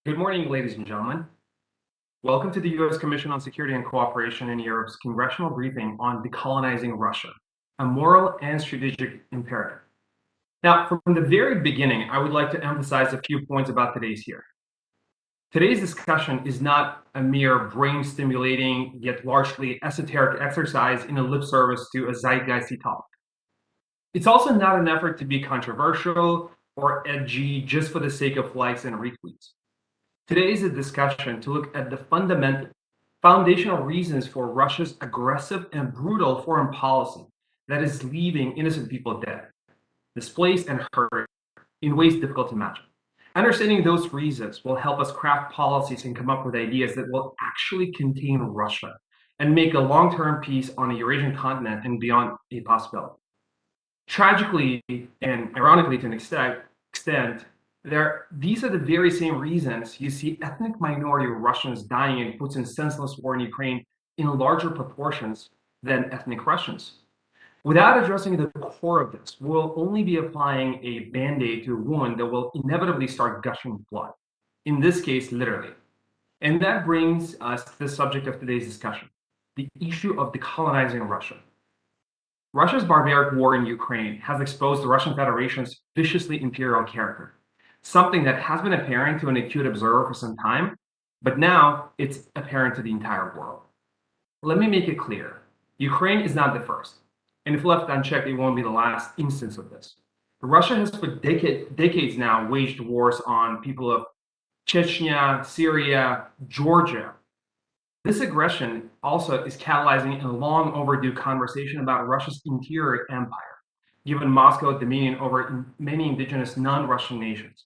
Good morning, ladies and gentlemen. Welcome to the U.S. Commission on Security and Cooperation in Europe's congressional briefing on decolonizing Russia, a moral and strategic imperative. Now, from the very beginning, I would like to emphasize a few points about today's hearing. Today's discussion is not a mere brain-stimulating, yet largely esoteric exercise in a lip service to a zeitgeisty topic. It's also not an effort to be controversial or edgy just for the sake of likes and retweets. Today is a discussion to look at the foundational reasons for Russia's aggressive and brutal foreign policy that is leaving innocent people dead, displaced, and hurt in ways difficult to imagine. Understanding those reasons will help us craft policies and come up with ideas that will actually contain Russia and make a long-term peace on the Eurasian continent and beyond a possibility. Tragically and ironically to an extent, these are the very same reasons you see ethnic minority Russians dying in Putin's senseless war in Ukraine in larger proportions than ethnic Russians. Without addressing the core of this, we'll only be applying a band-aid to a wound that will inevitably start gushing blood, in this case, literally. And that brings us to the subject of today's discussion, the issue of decolonizing Russia. Russia's barbaric war in Ukraine has exposed the Russian Federation's viciously imperial character, something that has been apparent to an acute observer for some time, but now it's apparent to the entire world. Let me make it clear. Ukraine is not the first, and if left unchecked, it won't be the last instance of this. Russia has for decades now waged wars on people of Chechnya, Syria, Georgia. This aggression also is catalyzing a long overdue conversation about Russia's interior empire, given Moscow dominion over many indigenous non-Russian nations,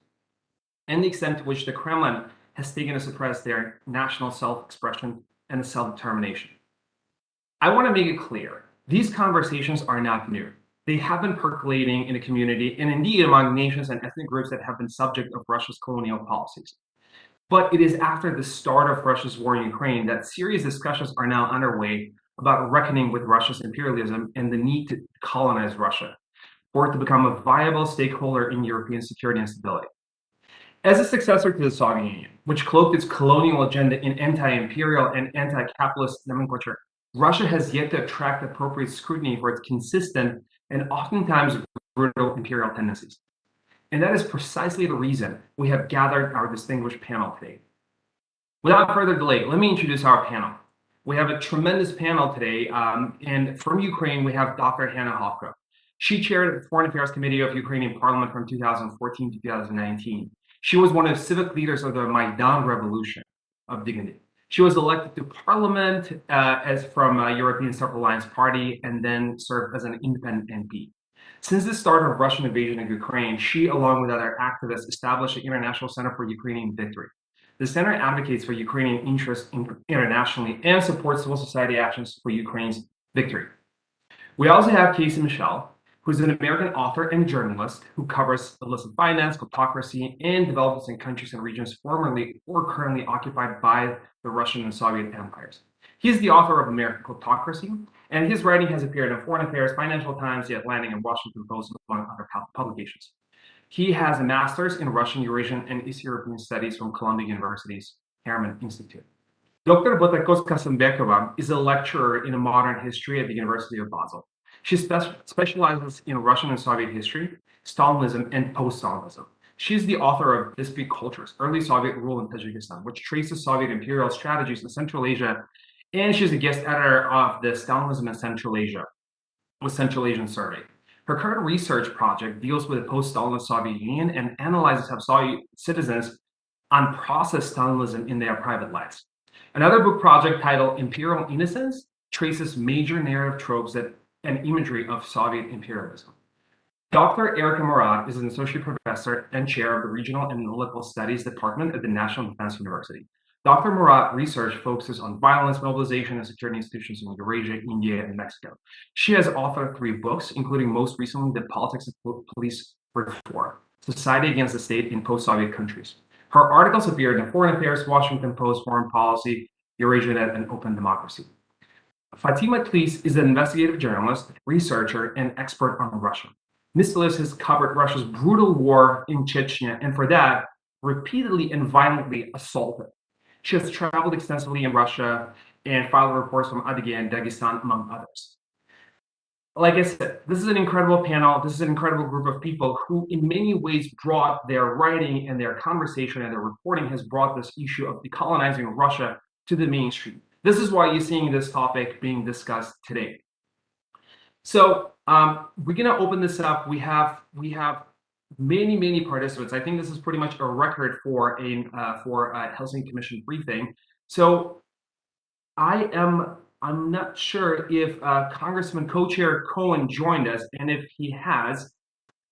and the extent to which the Kremlin has taken to suppress their national self-expression and self-determination. I want to make it clear, these conversations are not new. They have been percolating in the community and indeed among nations and ethnic groups that have been subject of Russia's colonial policies. But it is after the start of Russia's war in Ukraine that serious discussions are now underway about reckoning with Russia's imperialism and the need to colonize Russia, for it to become a viable stakeholder in European security and stability. As a successor to the Soviet Union, which cloaked its colonial agenda in anti-imperial and anti-capitalist nomenclature, Russia has yet to attract appropriate scrutiny for its consistent and oftentimes brutal imperial tendencies. And that is precisely the reason we have gathered our distinguished panel today. Without further delay, let me introduce our panel. We have a tremendous panel today, and from Ukraine, we have Dr. Hanna Hofka. She chaired the Foreign Affairs Committee of Ukrainian Parliament from 2014 to 2019. She was one of the civic leaders of the Maidan Revolution of Dignity. She was elected to Parliament as from European Self-Alliance Party and then served as an independent MP. Since the start of Russian invasion of Ukraine, she, along with other activists, established the International Center for Ukrainian Victory. The center advocates for Ukrainian interests internationally and supports civil society actions for Ukraine's victory. We also have Casey Michel, who's an American author and journalist who covers illicit finance, kleptocracy, and developments in countries and regions formerly or currently occupied by the Russian and Soviet empires. He is the author of American Kleptocracy, and his writing has appeared in Foreign Affairs, Financial Times, The Atlantic, and Washington Post, among other publications. He has a master's in Russian, Eurasian, and East European Studies from Columbia University's Harriman Institute. Dr. Botakos Kasembekova is a lecturer in modern history at the University of Basel. She specializes in Russian and Soviet history, Stalinism, and post-Stalinism. She's the author of Dispute Cultures, Early Soviet Rule in Tajikistan, which traces Soviet imperial strategies in Central Asia, and she's a guest editor of the Stalinism in Central Asia, with Central Asian Survey. Her current research project deals with the post-Stalinist Soviet Union and analyzes how Soviet citizens unprocess Stalinism in their private lives. Another book project titled Imperial Innocence traces major narrative tropes and imagery of Soviet imperialism. Dr. Erica Morad is an associate professor and chair of the Regional and Analytical Studies Department at the National Defense University. Dr. Morad's research focuses on violence, mobilization, and security institutions in Eurasia, India, and Mexico. She has authored 3 books, including most recently The Politics of Police Reform, Society Against the State in Post-Soviet Countries. Her articles appeared in Foreign Affairs, Washington Post, Foreign Policy, EurasiaNet, and Open Democracy. Fatima Tlis is an investigative journalist, researcher, and expert on Russia. Ms. Tlis has covered Russia's brutal war in Chechnya, and for that, repeatedly and violently assaulted. She has traveled extensively in Russia and filed reports from Adyar and Dagestan, among others. Like I said, this is an incredible panel. This is an incredible group of people who, in many ways, brought their writing and their conversation and their reporting has brought this issue of decolonizing Russia to the mainstream. This is why you're seeing this topic being discussed today. So we're going to open this up. We have many participants. I think this is pretty much a record for a Helsinki Commission briefing. So I'm not sure if Congressman Co-Chair Cohen joined us, and if he has,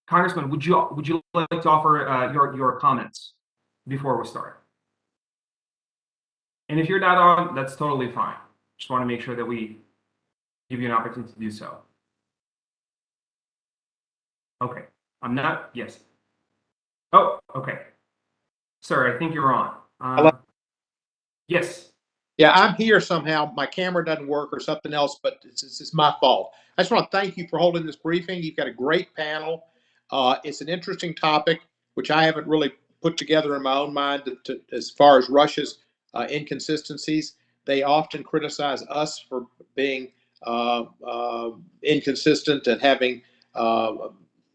Congressman, would you like to offer your comments before we start? And if you're not on, that's totally fine. Just want to make sure that we give you an opportunity to do so. Okay, I'm not. Yes. Oh, okay. Sir, I think you're on. Hello? Yes. Yeah, I'm here somehow. My camera doesn't work or something else, but it's my fault. I just want to thank you for holding this briefing. You've got a great panel. It's an interesting topic, which I haven't really put together in my own mind as far as Russia's inconsistencies. They often criticize us for being inconsistent and having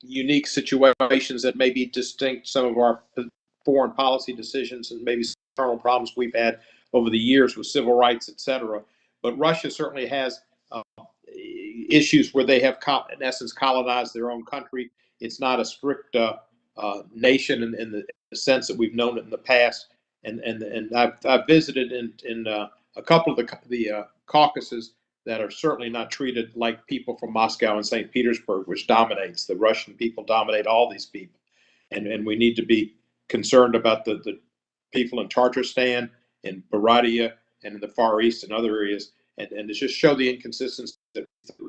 unique situations that may be distinct some of our foreign policy decisions and maybe internal problems we've had over the years with civil rights, etc. But Russia certainly has issues where they have, in essence, colonized their own country. It's not a strict nation in the sense that we've known it in the past. And I've visited in a couple of the Caucasus that are certainly not treated like people from Moscow and St. Petersburg, which dominates. The Russian people dominate all these people. And we need to be concerned about the people in Tartarstan, in Baradia, and in the Far East and other areas, and to just show the inconsistency that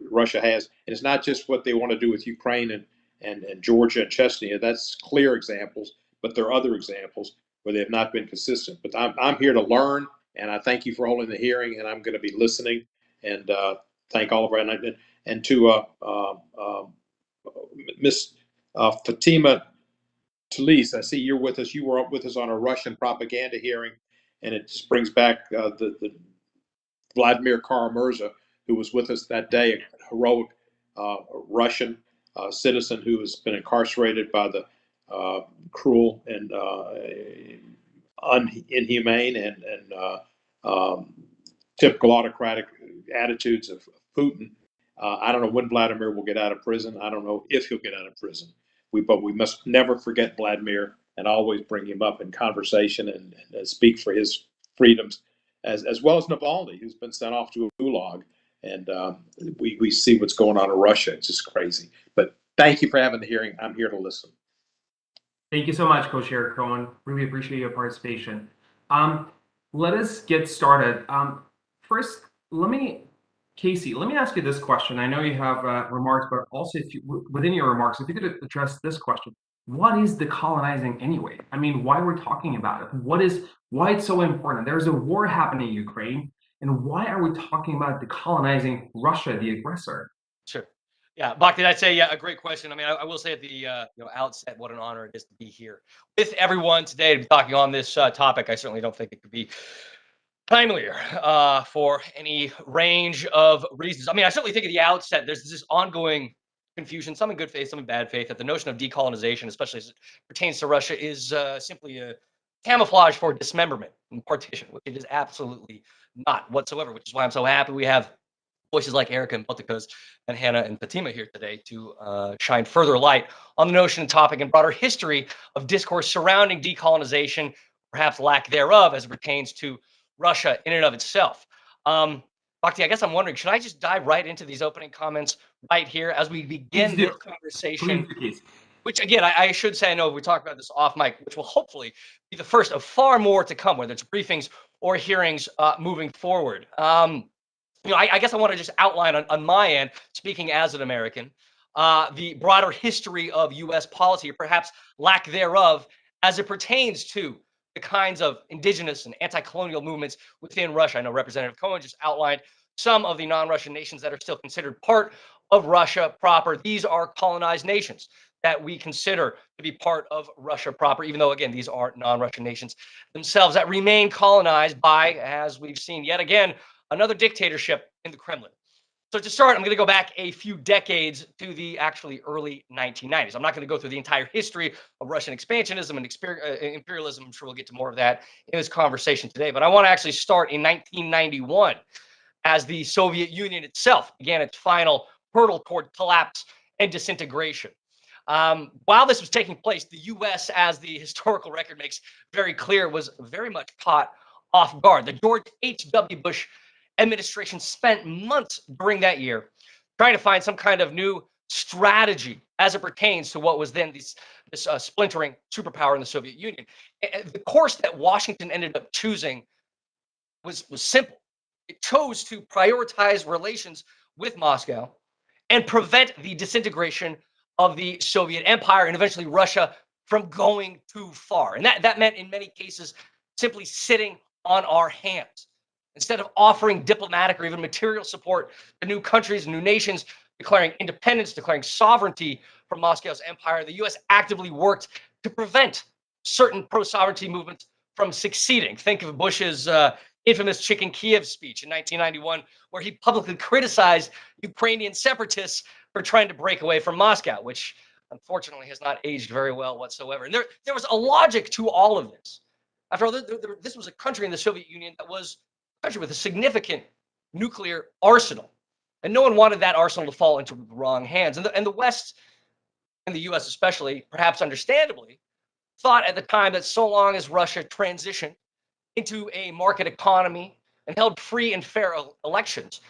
Russia has. And it's not just what they want to do with Ukraine and Georgia and Chechnya. That's clear examples, but there are other examples where they have not been consistent. But I'm here to learn, and I thank you for holding the hearing, and I'm going to be listening, and thank all of our, and to Miss Fatima Talise, I see you're with us. You were with us on a Russian propaganda hearing, and it just brings back the Vladimir Kara-Murza, who was with us that day, a heroic Russian citizen who has been incarcerated by the cruel and inhumane and typical autocratic attitudes of Putin. I don't know when Vladimir will get out of prison. I don't know if he'll get out of prison. But we must never forget Vladimir and always bring him up in conversation and speak for his freedoms, as well as Navalny, who's been sent off to a gulag. And we see what's going on in Russia. It's just crazy. But thank you for having the hearing. I'm here to listen. Thank you so much, Co-Chair Cohen. Really appreciate your participation. Let us get started. First, Casey, let me ask you this question. I know you have remarks, but also if you, within your remarks, if you could address this question: what is decolonizing anyway? I mean, why we're talking about it? Why it's so important? There's a war happening in Ukraine, and why are we talking about decolonizing Russia, the aggressor? Sure. Yeah, Bhakti, that's a great question. I mean, I will say at the outset, what an honor it is to be here with everyone today to be talking on this topic. I certainly don't think it could be timelier for any range of reasons. I mean, I certainly think at the outset, there's this ongoing confusion, some in good faith, some in bad faith, that the notion of decolonization, especially as it pertains to Russia, is simply a camouflage for dismemberment and partition, which it is absolutely not whatsoever, which is why I'm so happy we have voices like Erica and Botikos and Hannah and Fatima here today to shine further light on the notion and topic and broader history of discourse surrounding decolonization, perhaps lack thereof, as it pertains to Russia in and of itself. Bhakti, I guess I'm wondering, should I just dive right into these opening comments right here as we begin this conversation? Please. Which, again, I should say, I know we talked about this off mic, which will hopefully be the first of far more to come, whether it's briefings or hearings moving forward. I guess I want to just outline on my end, speaking as an American, the broader history of U.S. policy, or perhaps lack thereof, as it pertains to the kinds of indigenous and anti-colonial movements within Russia. I know Representative Cohen just outlined some of the non-Russian nations that are still considered part of Russia proper. These are colonized nations. that we consider to be part of Russia proper, even though, again, these are non-Russian nations themselves that remain colonized by, as we've seen yet again, another dictatorship in the Kremlin. So to start, I'm going to go back a few decades to the actually early 1990s. I'm not going to go through the entire history of Russian expansionism and imperialism. I'm sure we'll get to more of that in this conversation today. But I want to actually start in 1991 as the Soviet Union itself began its final hurdle toward collapse and disintegration. While this was taking place, the U.S., as the historical record makes very clear, was very much caught off guard. The George H.W. Bush administration spent months during that year trying to find some kind of new strategy as it pertains to what was then this splintering superpower in the Soviet Union. And the course that Washington ended up choosing was simple. It chose to prioritize relations with Moscow and prevent the disintegration of the Soviet Empire and eventually Russia from going too far. And that meant in many cases simply sitting on our hands. Instead of offering diplomatic or even material support to new countries, new nations, declaring independence, declaring sovereignty from Moscow's empire, the U.S. actively worked to prevent certain pro-sovereignty movements from succeeding. Think of Bush's infamous Chicken Kiev speech in 1991, where he publicly criticized Ukrainian separatists for trying to break away from Moscow, which unfortunately has not aged very well whatsoever. And there was a logic to all of this. After all, this was a country in the Soviet Union that was country with a significant nuclear arsenal. And no one wanted that arsenal to fall into the wrong hands. And the West, and the US especially, perhaps understandably, thought at the time that so long as Russia transitioned into a market economy and held free and fair elections,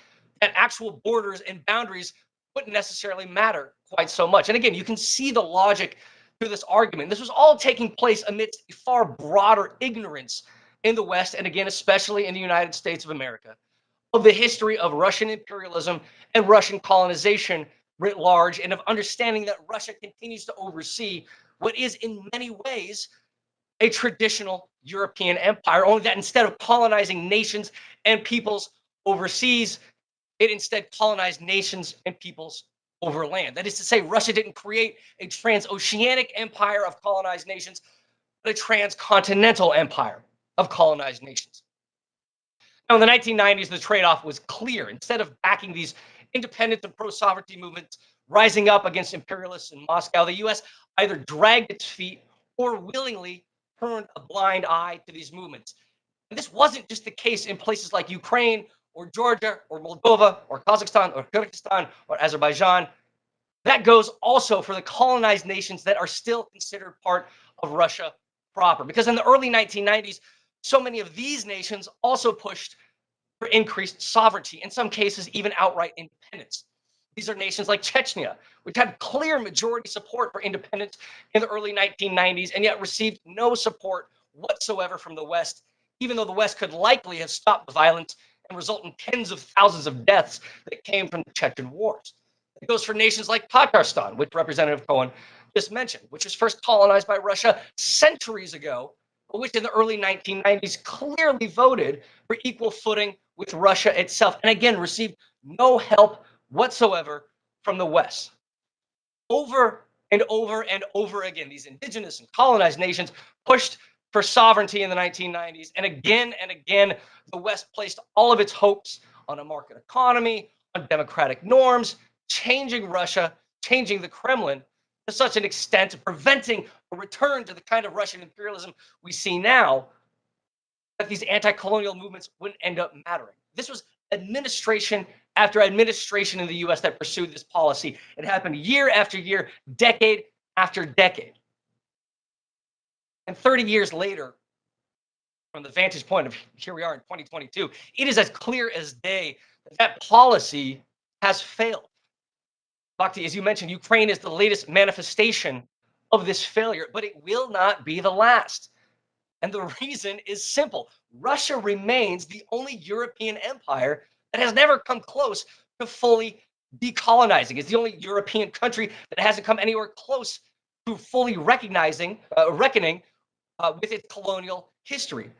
that actual borders and boundaries wouldn't necessarily matter quite so much. And again, you can see the logic to this argument. This was all taking place amidst a far broader ignorance in the West, and again, especially in the United States of America, of the history of Russian imperialism and Russian colonization writ large, and of understanding that Russia continues to oversee what is in many ways a traditional European empire, only that instead of colonizing nations and peoples overseas, it instead colonized nations and peoples over land. That is to say, Russia didn't create a transoceanic empire of colonized nations, but a transcontinental empire of colonized nations. Now, in the 1990s, the trade-off was clear. Instead of backing these independence and pro-sovereignty movements rising up against imperialists in Moscow, the U.S. either dragged its feet or willingly turned a blind eye to these movements. And this wasn't just the case in places like Ukraine or Georgia or Moldova or Kazakhstan or Kyrgyzstan or Azerbaijan. That goes also for the colonized nations that are still considered part of Russia proper. Because in the early 1990s, so many of these nations also pushed for increased sovereignty, in some cases even outright independence. These are nations like Chechnya, which had clear majority support for independence in the early 1990s and yet received no support whatsoever from the West, even though the West could likely have stopped the violence and result in tens of thousands of deaths that came from the Chechen wars. It goes for nations like Tatarstan, which Representative Cohen just mentioned, which was first colonized by Russia centuries ago, but which in the early 1990s clearly voted for equal footing with Russia itself, and again received no help whatsoever from the West. Over and over and over again, these indigenous and colonized nations pushed for sovereignty in the 1990s, and again, the West placed all of its hopes on a market economy, on democratic norms, changing Russia, changing the Kremlin to such an extent, preventing a return to the kind of Russian imperialism we see now, that these anti-colonial movements wouldn't end up mattering. This was administration after administration in the US that pursued this policy. It happened year after year, decade after decade. And 30 years later, from the vantage point of here we are in 2022, it is as clear as day that that policy has failed. Bhakti, as you mentioned, Ukraine is the latest manifestation of this failure, but it will not be the last. And the reason is simple. Russia remains the only European empire that has never come close to fully decolonizing. It's the only European country that hasn't come anywhere close to fully reckoning with its colonial history.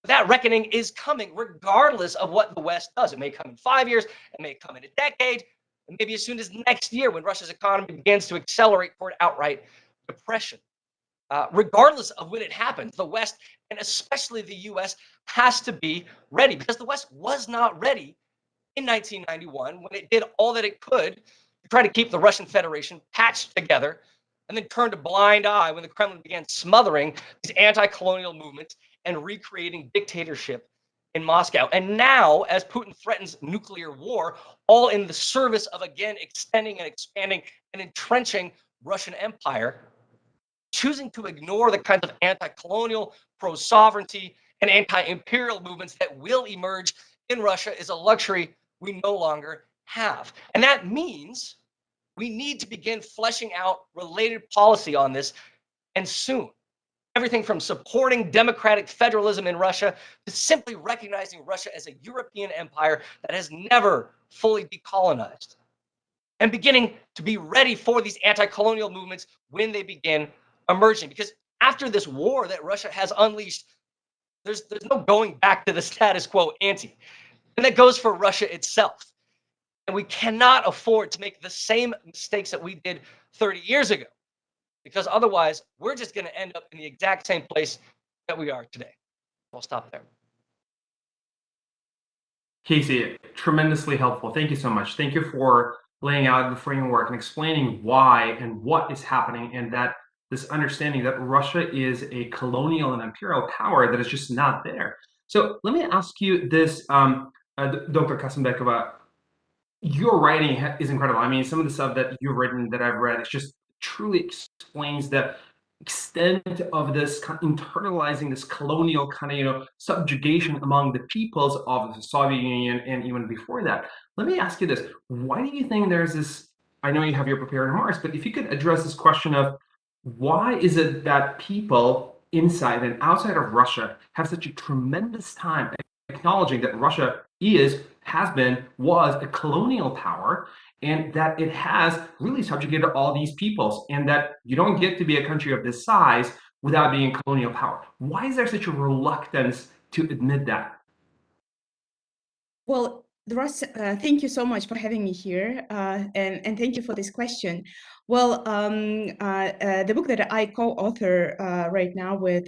That reckoning is coming regardless of what the West does. It may come in 5 years, it may come in a decade, and maybe as soon as next year when Russia's economy begins to accelerate toward outright depression. Regardless of when it happens, the West, and especially the US, has to be ready, because the West was not ready in 1991 when it did all that it could to try to keep the Russian Federation patched together, and then turned a blind eye when the Kremlin began smothering these anti-colonial movements and recreating dictatorship in Moscow. And now, as Putin threatens nuclear war, all in the service of again extending and expanding and entrenching Russian empire, choosing to ignore the kinds of anti-colonial, pro-sovereignty, and anti-imperial movements that will emerge in Russia is a luxury we no longer have. And that means we need to begin fleshing out related policy on this, and soon. Everything from supporting democratic federalism in Russia to simply recognizing Russia as a European empire that has never fully decolonized, and beginning to be ready for these anti-colonial movements when they begin emerging. Because after this war that Russia has unleashed, there's no going back to the status quo ante. And that goes for Russia itself. And we cannot afford to make the same mistakes that we did 30 years ago, because otherwise we're just going to end up in the exact same place that we are today. I'll stop there. Casey, tremendously helpful. Thank you so much. Thank you for laying out the framework and explaining why and what is happening, and that this understanding that Russia is a colonial and imperial power that is just not there. So let me ask you this, Dr. Kassambekova. Your writing is incredible. I mean, some of the stuff that you've written that I've read, it just truly explains the extent of this internalizing this colonial kind of subjugation among the peoples of the Soviet Union and even before that. Let me ask you this: why do you think there's this? I know you have your prepared remarks, but if you could address this question of why is it that people inside and outside of Russia have such a tremendous time acknowledging that Russia has been, was a colonial power, and that it has really subjugated all these peoples, and that you don't get to be a country of this size without being a colonial power? Why is there such a reluctance to admit that? Well, Ross, thank you so much for having me here, and thank you for this question. Well, the book that I co-author right now with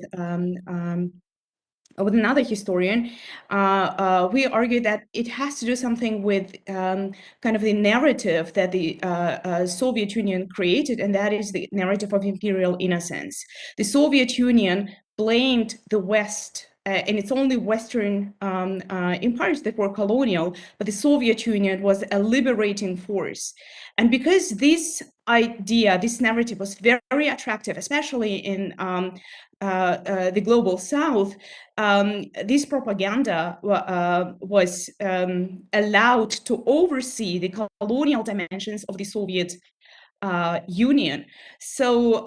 another historian, we argue that it has to do something with kind of the narrative that the Soviet Union created, and that is the narrative of imperial innocence. The Soviet Union blamed the West, and it's only Western empires that were colonial, but the Soviet Union was a liberating force. And because this idea, this narrative was very attractive, especially in the global South, this propaganda was allowed to oversee the colonial dimensions of the Soviet Union. So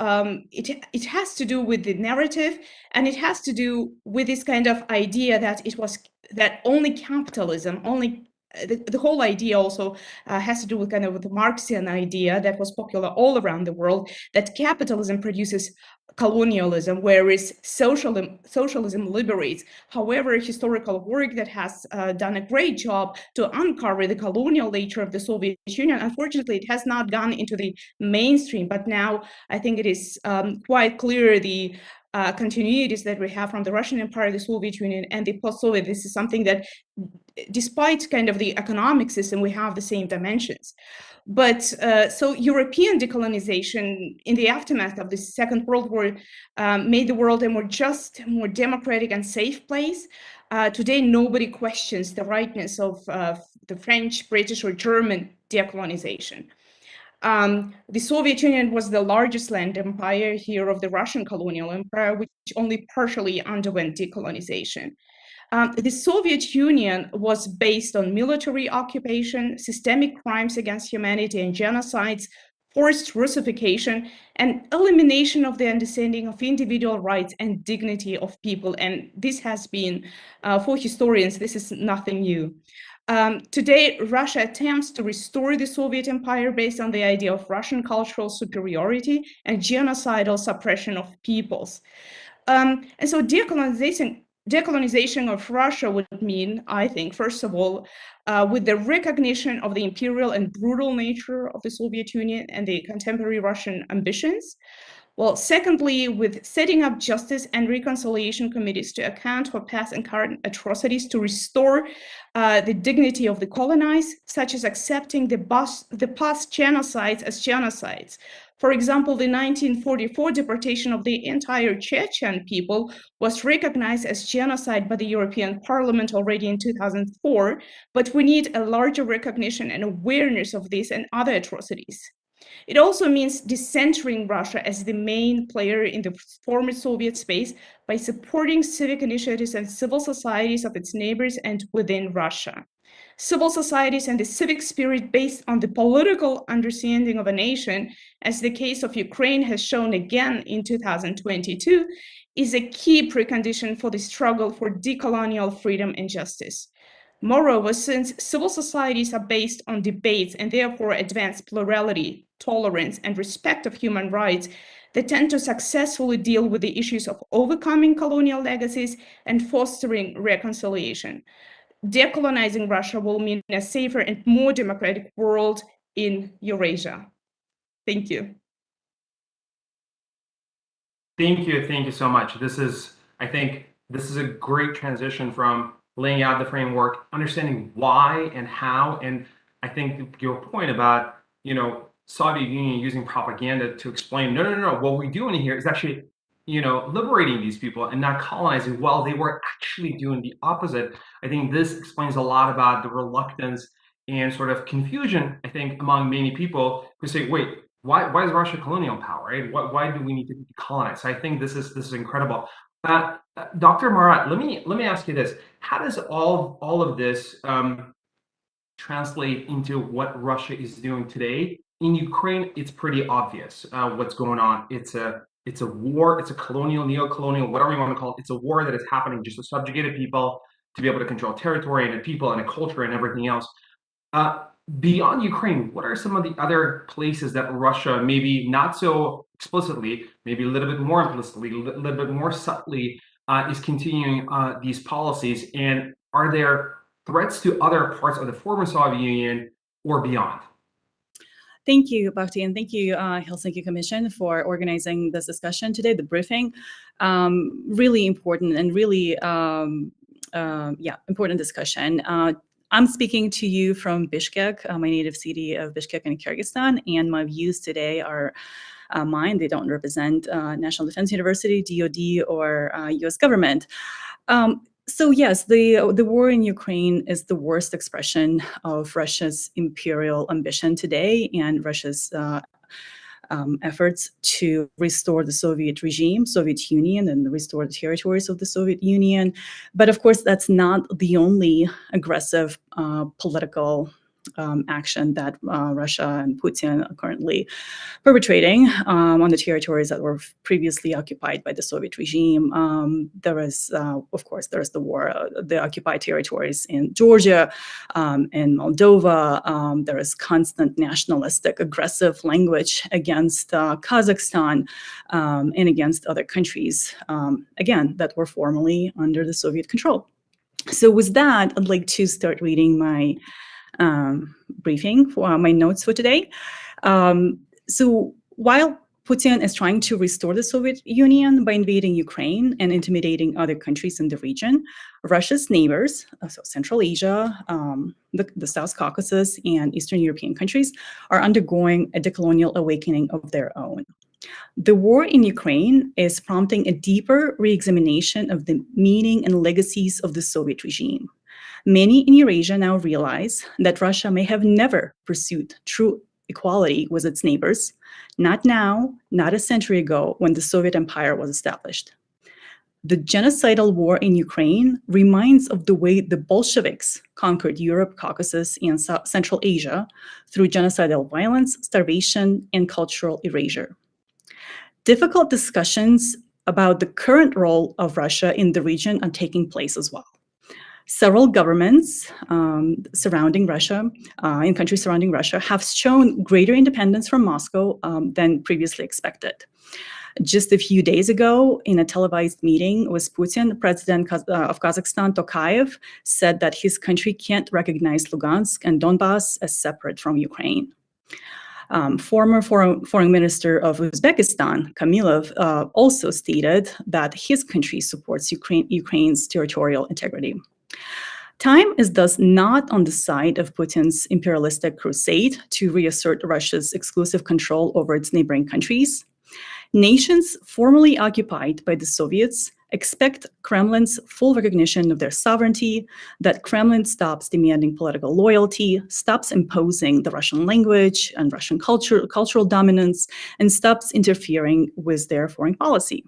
it has to do with the narrative, and it has to do with this kind of idea that only capitalism, the whole idea also has to do with kind of the Marxian idea that was popular all around the world, that capitalism produces colonialism, whereas socialism liberates. However, historical work that has done a great job to uncover the colonial nature of the Soviet Union, unfortunately, it has not gone into the mainstream, but now I think it is quite clear the continuities that we have from the Russian Empire, the Soviet Union, and the post-Soviet. This is something that, despite kind of the economic system, we have the same dimensions. But so European decolonization in the aftermath of the Second World War made the world a more just, more democratic and safe place. Today, nobody questions the rightness of the French, British, or German decolonization. The Soviet Union was the largest land empire here of the Russian colonial empire, which only partially underwent decolonization. The Soviet Union was based on military occupation, systemic crimes against humanity and genocides, forced Russification, and elimination of the understanding of individual rights and dignity of people. And this has been, for historians, this is nothing new. Today, Russia attempts to restore the Soviet Empire based on the idea of Russian cultural superiority and genocidal suppression of peoples. And so decolonization decolonization of Russia would mean, I think, first of all, with the recognition of the imperial and brutal nature of the Soviet Union and the contemporary Russian ambitions. Well, secondly, with setting up justice and reconciliation committees to account for past and current atrocities to restore the dignity of the colonized, such as accepting the past genocides as genocides. For example, the 1944 deportation of the entire Chechen people was recognized as genocide by the European Parliament already in 2004, but we need a larger recognition and awareness of this and other atrocities. It also means decentering Russia as the main player in the former Soviet space by supporting civic initiatives and civil societies of its neighbors and within Russia. Civil societies and the civic spirit based on the political understanding of a nation, as the case of Ukraine has shown again in 2022, is a key precondition for the struggle for decolonial freedom and justice. Moreover, since civil societies are based on debates and therefore advance plurality, tolerance, and respect of human rights, they tend to successfully deal with the issues of overcoming colonial legacies and fostering reconciliation. Decolonizing Russia will mean a safer and more democratic world in Eurasia. Thank you. Thank you so much. I think this is a great transition from laying out the framework, understanding why and how, and I think your point about, Soviet Union using propaganda to explain, no, what we're doing here is actually, liberating these people and not colonizing, while they were actually doing the opposite. I think this explains a lot about the reluctance and sort of confusion, I think, among many people who say, wait, why is Russia colonial power, right? Why do we need to decolonize? So I think this is incredible. Dr. Morad, let me ask you this: how does all of this translate into what Russia is doing today? In Ukraine, it's pretty obvious what's going on. It's a war. It's a colonial, neo-colonial, whatever you want to call it. It's a war that is happening just to subjugate a people, to be able to control territory and a people and a culture and everything else. Beyond Ukraine, what are some of the other places that Russia, maybe not so explicitly, maybe a little bit more implicitly, a little bit more subtly, is continuing these policies? And are there threats to other parts of the former Soviet Union or beyond? Thank you, Bhakti, and thank you, Helsinki Commission, for organizing this discussion today, the briefing. Really important and really, important discussion. I'm speaking to you from Bishkek, my native city of Bishkek in Kyrgyzstan, and my views today are mine. They don't represent National Defense University, DoD, or US government. So yes, the war in Ukraine is the worst expression of Russia's imperial ambition today and Russia's efforts to restore the Soviet regime, Soviet Union, and restore the territories of the Soviet Union. But of course, that's not the only aggressive political action that Russia and Putin are currently perpetrating on the territories that were previously occupied by the Soviet regime. There is, of course, there's the war, the occupied territories in Georgia, in Moldova. There is constant nationalistic, aggressive language against Kazakhstan and against other countries, again, that were formerly under the Soviet control. So with that, I'd like to start reading my briefing for my notes for today. So while Putin is trying to restore the Soviet Union by invading Ukraine and intimidating other countries in the region, Russia's neighbors, so Central Asia, the South Caucasus, and Eastern European countries, are undergoing a decolonial awakening of their own. The war in Ukraine is prompting a deeper re-examination of the meaning and legacies of the Soviet regime. Many in Eurasia now realize that Russia may have never pursued true equality with its neighbors, not now, not a century ago when the Soviet Empire was established. The genocidal war in Ukraine reminds of the way the Bolsheviks conquered Europe, Caucasus, and Central Asia through genocidal violence, starvation, and cultural erasure. Difficult discussions about the current role of Russia in the region are taking place as well. Several governments surrounding Russia, in countries surrounding Russia, have shown greater independence from Moscow than previously expected. Just a few days ago, in a televised meeting with Putin, President of Kazakhstan, Tokayev, said that his country can't recognize Lugansk and Donbass as separate from Ukraine. Former Foreign Minister of Uzbekistan, Kamilov, also stated that his country supports Ukraine's territorial integrity. Time is thus not on the side of Putin's imperialistic crusade to reassert Russia's exclusive control over its neighboring countries. Nations formerly occupied by the Soviets expect Kremlin's full recognition of their sovereignty, that Kremlin stops demanding political loyalty, stops imposing the Russian language and Russian cultural dominance, and stops interfering with their foreign policy.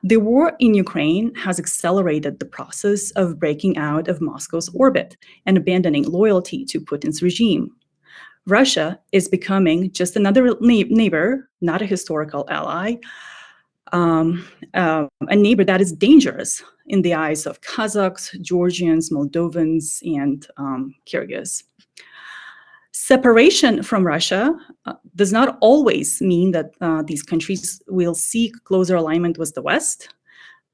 The war in Ukraine has accelerated the process of breaking out of Moscow's orbit and abandoning loyalty to Putin's regime. Russia is becoming just another neighbor, not a historical ally, a neighbor that is dangerous in the eyes of Kazakhs, Georgians, Moldovans, and Kyrgyz. Separation from Russia does not always mean that these countries will seek closer alignment with the West,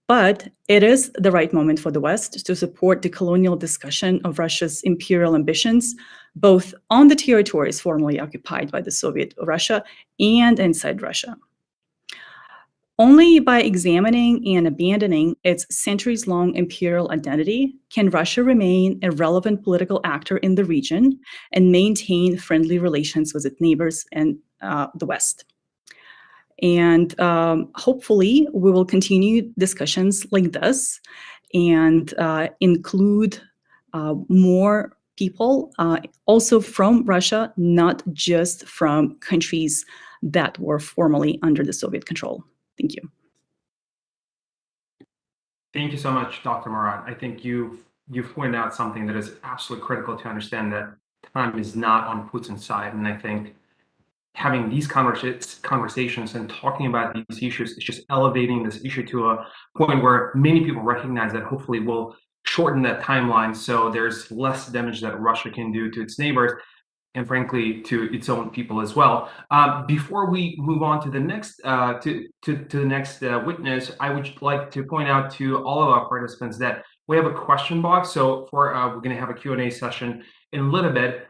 but it is the right moment for the West to support the colonial discussion of Russia's imperial ambitions, both on the territories formerly occupied by the Soviet Russia and inside Russia. Only by examining and abandoning its centuries-long imperial identity can Russia remain a relevant political actor in the region and maintain friendly relations with its neighbors and the West. And hopefully, we will continue discussions like this and include more people also from Russia, not just from countries that were formerly under the Soviet control. Thank you. Thank you so much, Dr. Morad. I think you've pointed out something that is absolutely critical to understand, that time is not on Putin's side. And I think having these conversations and talking about these issues is just elevating this issue to a point where many people recognize that hopefully will shorten that timeline, so there's less damage that Russia can do to its neighbors and frankly to its own people as well. Before we move on to the next witness, I would like to point out to all of our participants that we have a question box. So we're going to have a Q&A session in a little bit.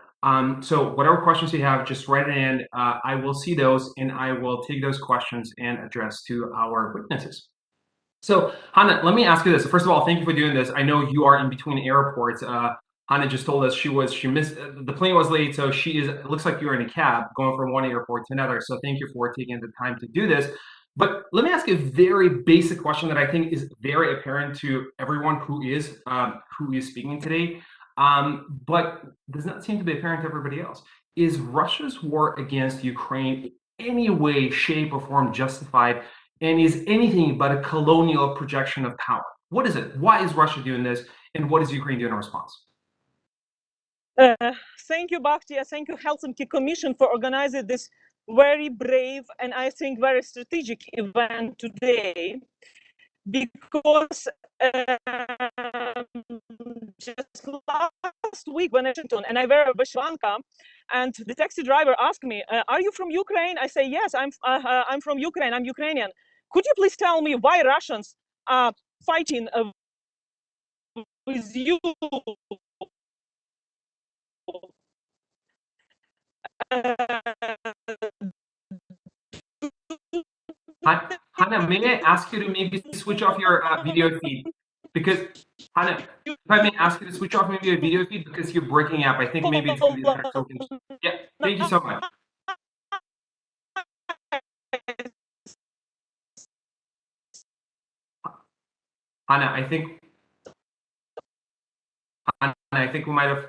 So whatever questions you have, just write it in. I will see those and I will take those questions and address to our witnesses. So Hannah, let me ask you this. First of all, thank you for doing this. I know you are in between airports. Hannah just told us she missed, the plane was late, so it looks like you're in a cab going from one airport to another. So thank you for taking the time to do this. But let me ask you a very basic question that I think is very apparent to everyone who is speaking today, but does not seem to be apparent to everybody else. Is Russia's war against Ukraine in any way, shape, or form justified, and is anything but a colonial projection of power? What is it? Why is Russia doing this, and what is Ukraine doing in response? Thank you, Bakhtia. Thank you, Helsinki Commission, for organizing this very brave and I think very strategic event today. Because just last week when I was in Washington and I were in Vishwanka, and the taxi driver asked me, "Are you from Ukraine?" I say, "Yes, I'm from Ukraine. I'm Ukrainian. Could you please tell me why Russians are fighting with you?" Hannah, may I ask you to maybe switch off your video feed? Because, Hannah, if I may ask you to switch off maybe your video feed because you're breaking up. I think maybe it's going to be the next open. Yeah, thank you so much. Hannah, I think we might have.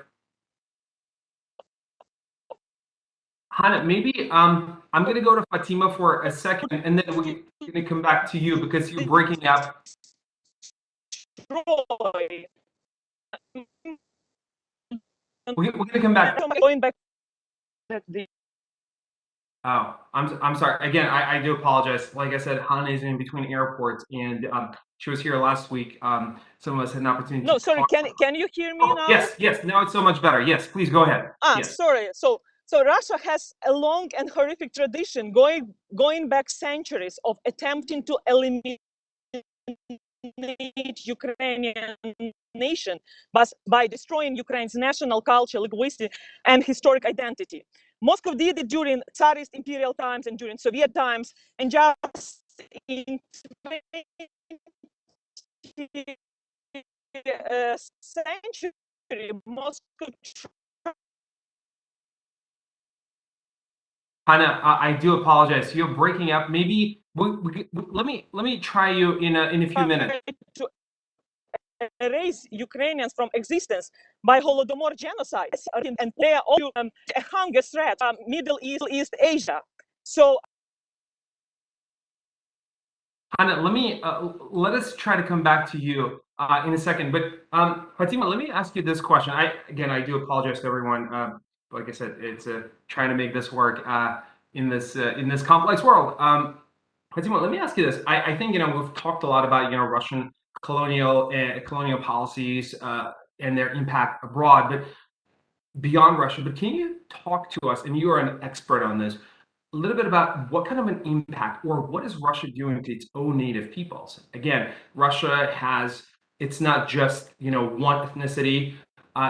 Hannah, maybe I'm going to go to Fatima for a second, and then we're going to come back to you because you're breaking up. We're going to come back. Oh, I'm sorry. Again, I do apologize. Like I said, Hannah is in between airports, and she was here last week. Some of us had an opportunity. No, sorry. Can you hear me now? Yes. Now it's so much better. Yes, please go ahead. Yes. Sorry. So So Russia has a long and horrific tradition going back centuries of attempting to eliminate Ukrainian nation, but by destroying Ukraine's national culture, linguistic, and historic identity. Moscow did it during Tsarist imperial times and during Soviet times, and just in 20th century, Moscow. Hannah, I do apologize. You're breaking up. Maybe let me try you in a few minutes. To erase Ukrainians from existence by Holodomor genocide, and they are all a hunger threat, Middle East Asia. So, Hannah, let us try to come back to you in a second. But Fatima, let me ask you this question. I do apologize to everyone. Like I said, it's trying to make this work in this complex world. Fatima, let me ask you this. I think we've talked a lot about Russian colonial policies and their impact abroad, but beyond Russia. But can you talk to us? And you are an expert on this. A little bit about what kind of an impact, or what is Russia doing to its own native peoples? Again, Russia it's not just one ethnicity.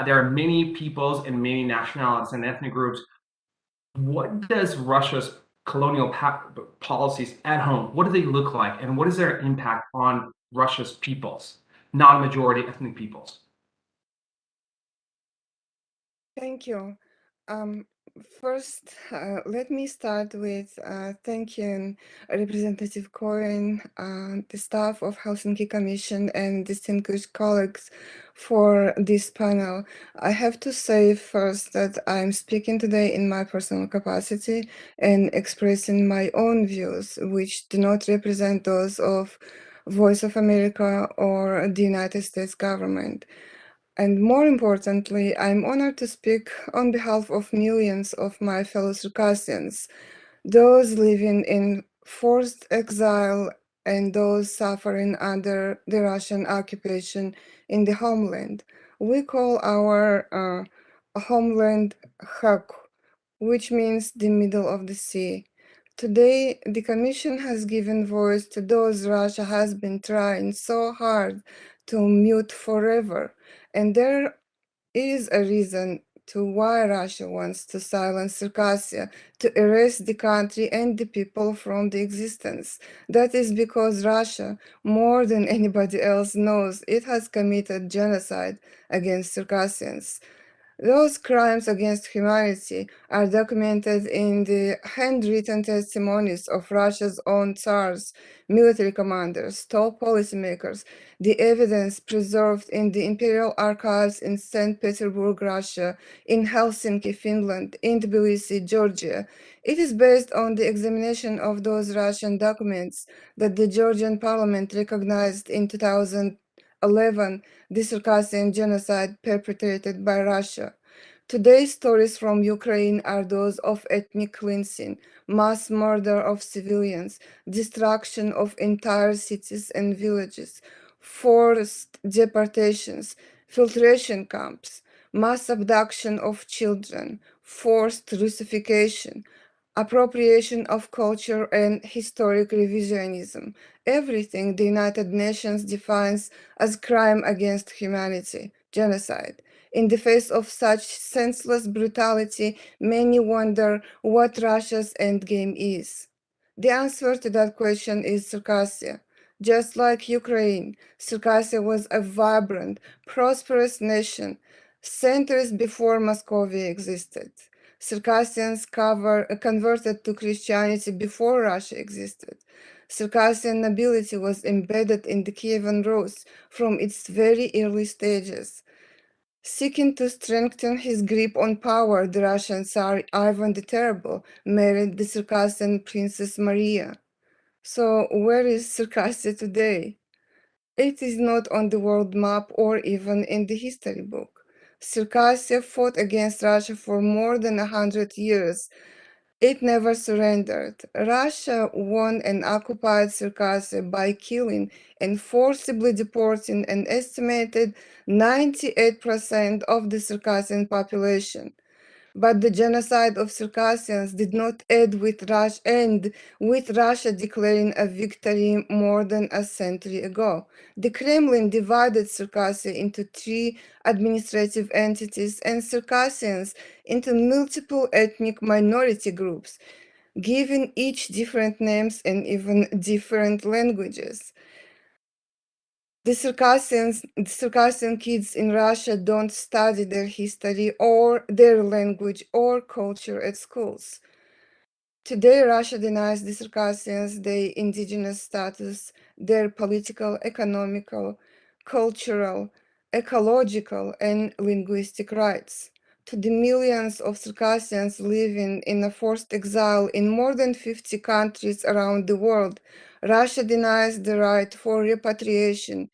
There are many peoples and many nationalities and ethnic groups. What does Russia's colonial policies at home, what do they look like, and what is their impact on Russia's peoples, non-majority ethnic peoples? Thank you. First, let me start with thanking Representative Cohen, the staff of Helsinki Commission, and distinguished colleagues for this panel. I have to say first that I'm speaking today in my personal capacity and expressing my own views, which do not represent those of Voice of America or the United States government. And more importantly, I'm honored to speak on behalf of millions of my fellow Circassians, those living in forced exile and those suffering under the Russian occupation in the homeland. We call our homeland Khak, which means the middle of the sea. Today, the Commission has given voice to those Russia has been trying so hard to mute forever. And there is a reason to why Russia wants to silence Circassia, to erase the country and the people from the existence. That is because Russia, more than anybody else, knows it has committed genocide against Circassians. Those crimes against humanity are documented in the handwritten testimonies of Russia's own Tsars, military commanders, top policymakers, the evidence preserved in the Imperial archives in St. Petersburg, Russia, in Helsinki, Finland, in Tbilisi, Georgia. It is based on the examination of those Russian documents that the Georgian parliament recognized in 2011 the Circassian genocide perpetrated by Russia. Today's stories from Ukraine are those of ethnic cleansing, mass murder of civilians, destruction of entire cities and villages, forced deportations, filtration camps, mass abduction of children, forced Russification, appropriation of culture and historic revisionism, everything the United Nations defines as crime against humanity, genocide. In the face of such senseless brutality, many wonder what Russia's endgame is. The answer to that question is Circassia. Just like Ukraine, Circassia was a vibrant, prosperous nation centuries before Muscovy existed. Circassians converted to Christianity before Russia existed. Circassian nobility was embedded in the Kievan Rus from its very early stages. Seeking to strengthen his grip on power, the Russian Tsar Ivan the Terrible married the Circassian Princess Maria. So where is Circassia today? It is not on the world map or even in the history book. Circassia fought against Russia for more than 100 years. It never surrendered. Russia won and occupied Circassia by killing and forcibly deporting an estimated 98% of the Circassian population. but the genocide of Circassians did not end with Russia declaring a victory more than a century ago. The Kremlin divided Circassia into 3 administrative entities and Circassians into multiple ethnic minority groups, giving each different names and even different languages. The Circassian kids in Russia don't study their history or their language or culture at schools. Today, Russia denies the Circassians their indigenous status, their political, economical, cultural, ecological, and linguistic rights. To the millions of Circassians living in a forced exile in more than 50 countries around the world, Russia denies the right for repatriation,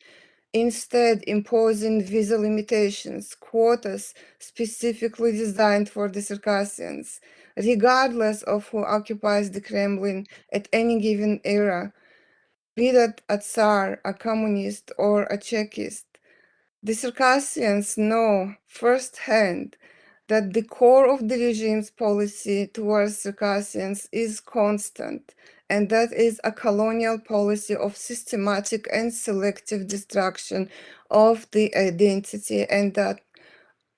instead imposing visa limitations, quotas specifically designed for the Circassians, regardless of who occupies the Kremlin at any given era, be that a Tsar, a communist, or a Chekist. The Circassians know firsthand that the core of the regime's policy towards Circassians is constant, and that is a colonial policy of systematic and selective destruction of the identity, and that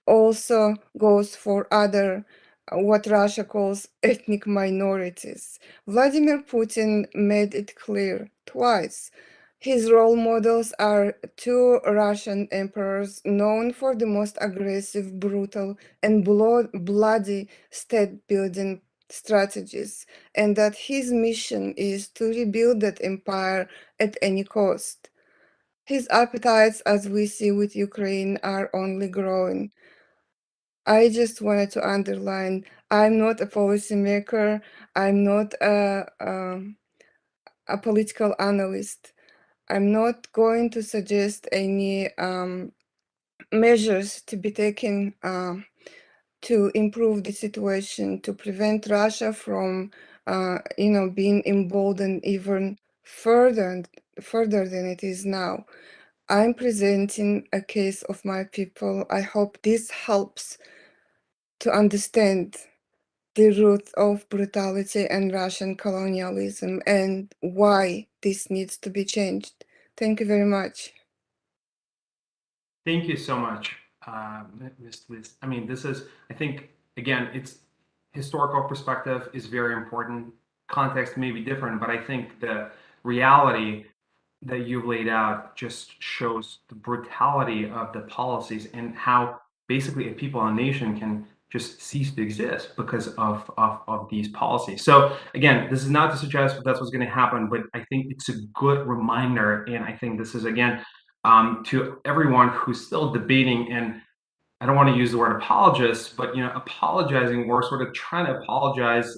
also goes for other, what Russia calls ethnic minorities. Vladimir Putin made it clear twice. His role models are 2 Russian emperors known for the most aggressive, brutal, and bloody state-building strategies, and that his mission is to rebuild that empire at any cost. His appetites, as we see with Ukraine, are only growing. I just wanted to underline, I'm not a policymaker, I'm not a political analyst. I'm not going to suggest any measures to be taken to improve the situation, to prevent Russia from, being emboldened even further than it is now. I'm presenting a case of my people. I hope this helps to understand the root of brutality and Russian colonialism and why this needs to be changed. Thank you very much. Thank you so much, Ms. Liz. I mean, this is, I think, again, it's historical perspective is very important. Context may be different, but I think the reality that you've laid out just shows the brutality of the policies and how basically a people and a nation can just cease to exist because of these policies. So again, this is not to suggest that's what's going to happen, but I think it's a good reminder. And I think this is, again, to everyone who's still debating, and I don't want to use the word apologists, but apologizing or sort of trying to apologize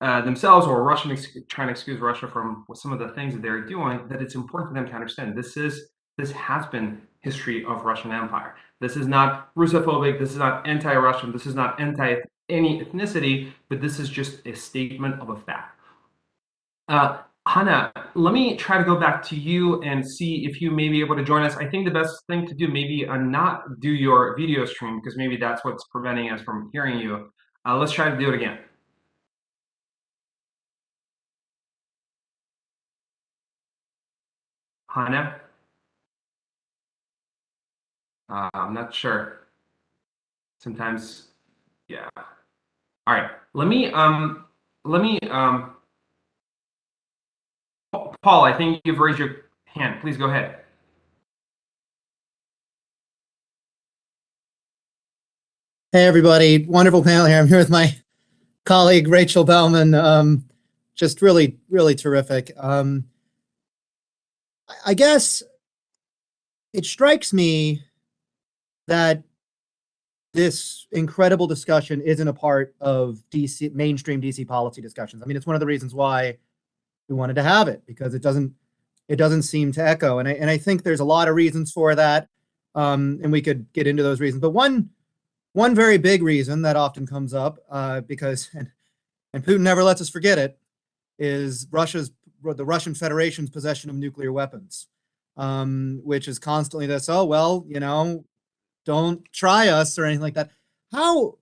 themselves, or trying to excuse Russia from some of the things that they're doing. That it's important for them to understand this has been history of Russian Empire. This is not Russophobic. This is not anti-Russian. This is not anti any ethnicity, but this is just a statement of a fact. Hannah, let me try to go back to you and see if you may be able to join us. I think the best thing to do maybe not do your video stream, because maybe that's what's preventing us from hearing you. Let's try to do it again. Hannah? I'm not sure. Sometimes, yeah. All right. Let me Paul, I think you've raised your hand. Please go ahead. Hey, everybody. Wonderful panel here. I'm here with my colleague, Rachel Bauman. Just really, really terrific. I guess it strikes me that this incredible discussion isn't a part of mainstream DC policy discussions. I mean, it's one of the reasons why we wanted to have it, because it doesn't seem to echo. And I think there's a lot of reasons for that. And we could get into those reasons. But one very big reason that often comes up, because, and Putin never lets us forget it, is the Russian Federation's possession of nuclear weapons, which is constantly this, oh, well, don't try us or anything like that. How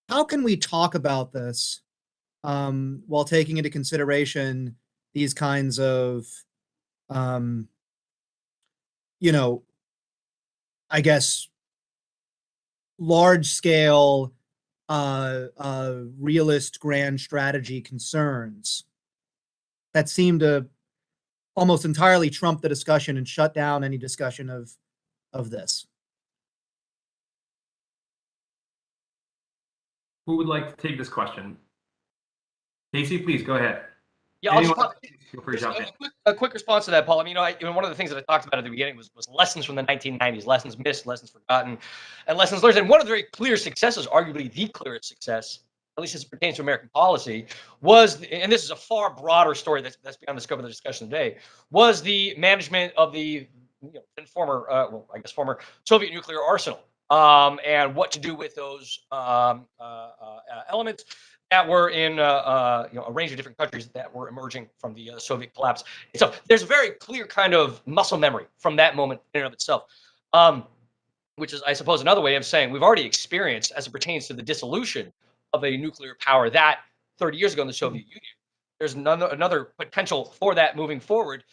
how can we talk about this while taking into consideration these kinds of, you know, I guess, large scale, realist grand strategy concerns that seem to almost entirely trump the discussion and shut down any discussion of this? Who would like to take this question? Casey, please go ahead. Yeah, I'll Anyone, just feel free to jump in. a quick response to that, Paul. I mean, one of the things that I talked about at the beginning was lessons from the 1990s, lessons missed, lessons forgotten, and lessons learned. And one of the very clear successes, arguably the clearest success, at least as it pertains to American policy, was, and this is a far broader story that's beyond the scope of the discussion today, was the management of the former, well, I guess former Soviet nuclear arsenal, and what to do with those elements that were in a range of different countries that were emerging from the Soviet collapse. So there's a very clear kind of muscle memory from that moment in and of itself, which is, I suppose, another way of saying we've already experienced, as it pertains to the dissolution of a nuclear power that 30 years ago in the Soviet Union. There's another potential for that moving forward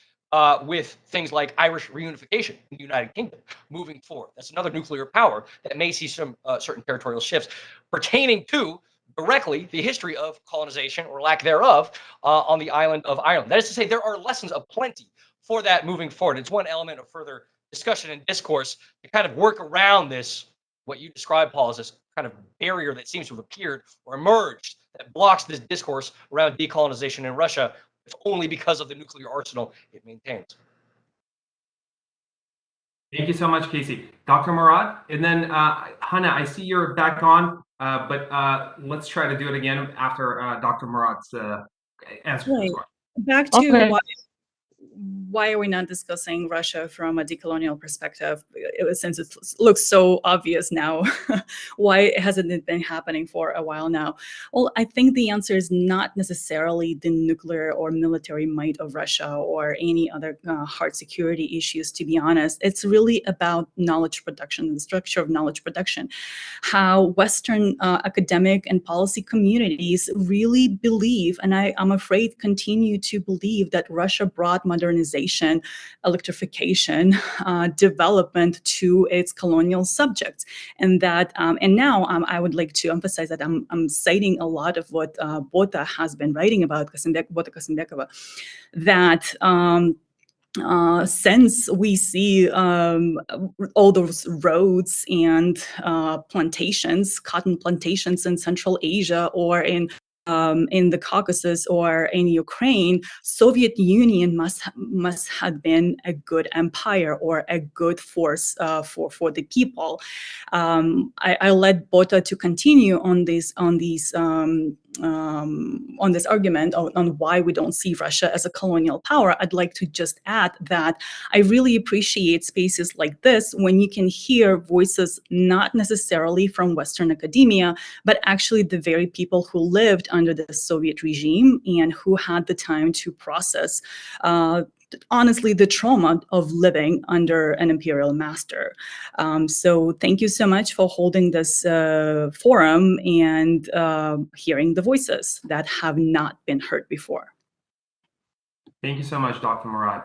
with things like Irish reunification in the United Kingdom moving forward. That's another nuclear power that may see some certain territorial shifts pertaining to directly the history of colonization or lack thereof on the island of Ireland. That is to say, there are lessons aplenty for that moving forward. It's one element of further discussion and discourse to kind of work around this, what you described, Paul, as this kind of barrier that seems to have appeared or emerged that blocks this discourse around decolonization in Russia, if only because of the nuclear arsenal it maintains. Thank you so much, Casey. Dr. Morad, and then Hannah, I see you're back on, but let's try to do it again after Dr. Morad's answer. Right. Back to why are we not discussing Russia from a decolonial perspective, since it looks so obvious now? Why hasn't it been happening for a while now? Well, I think the answer is not necessarily the nuclear or military might of Russia or any other hard security issues, to be honest. It's really about knowledge production, the structure of knowledge production, how Western academic and policy communities really believe, and I'm afraid continue to believe, that Russia brought modernization, electrification, development to its colonial subjects. And that, and now I would like to emphasize that I'm citing a lot of what Bota has been writing about, Bota Kasenbekova, that since we see all those roads and plantations, cotton plantations in Central Asia or in the Caucasus or in Ukraine, Soviet Union must have been a good empire or a good force for the people. I let Bota to continue on this argument on why we don't see Russia as a colonial power. I'd like to just add that I really appreciate spaces like this when you can hear voices not necessarily from Western academia, but actually the very people who lived under the Soviet regime and who had the time to process honestly the trauma of living under an imperial master. So thank you so much for holding this forum and hearing the voices that have not been heard before. Thank you so much, Dr. Morad.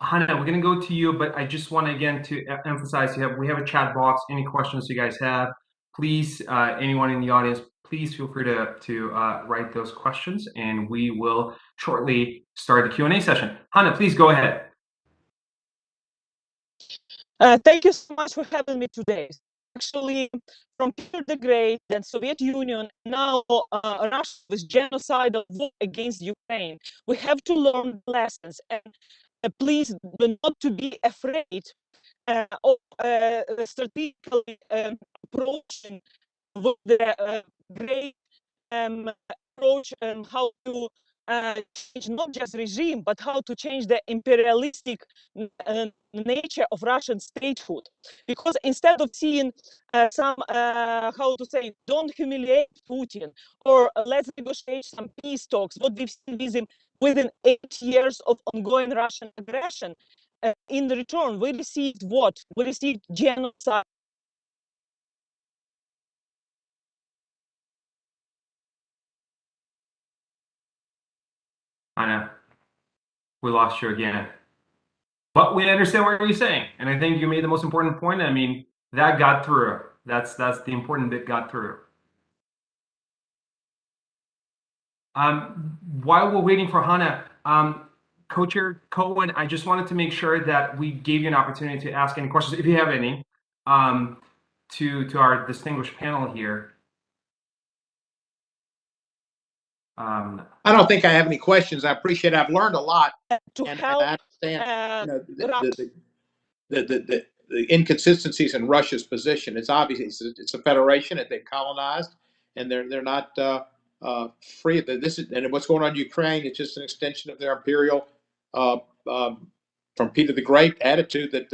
Hannah, we're going to go to you, but I just want to again to emphasize we have a chat box. Any questions you guys have, please, anyone in the audience, please feel free to write those questions, and we will shortly start the Q&A session. Hannah, please go ahead. Thank you so much for having me today. Actually, from Peter the Great, then Soviet Union, now Russia with genocidal war against Ukraine, we have to learn lessons, and please not to be afraid of strategically approaching with the great approach and how to change not just regime, but how to change the imperialistic nature of Russian statehood. Because instead of seeing some, how to say, don't humiliate Putin, or let's negotiate some peace talks, what we've seen with him within 8 years of ongoing Russian aggression, in return, we received what? We received genocide. Hannah, we lost you again. But we understand what you're saying, and I think you made the most important point. I mean, that got through. That's the important bit got through. While we're waiting for Hannah, Co-Chair Cohen, I just wanted to make sure that we gave you an opportunity to ask any questions, if you have any, to our distinguished panel here. I don't think I have any questions. I appreciate it. I've learned a lot, to and help I understand wrap- the inconsistencies in Russia's position. It's obvious it's a federation that they've colonized, and they're not free. This is, and what's going on in Ukraine is just an extension of their imperial, from Peter the Great attitude that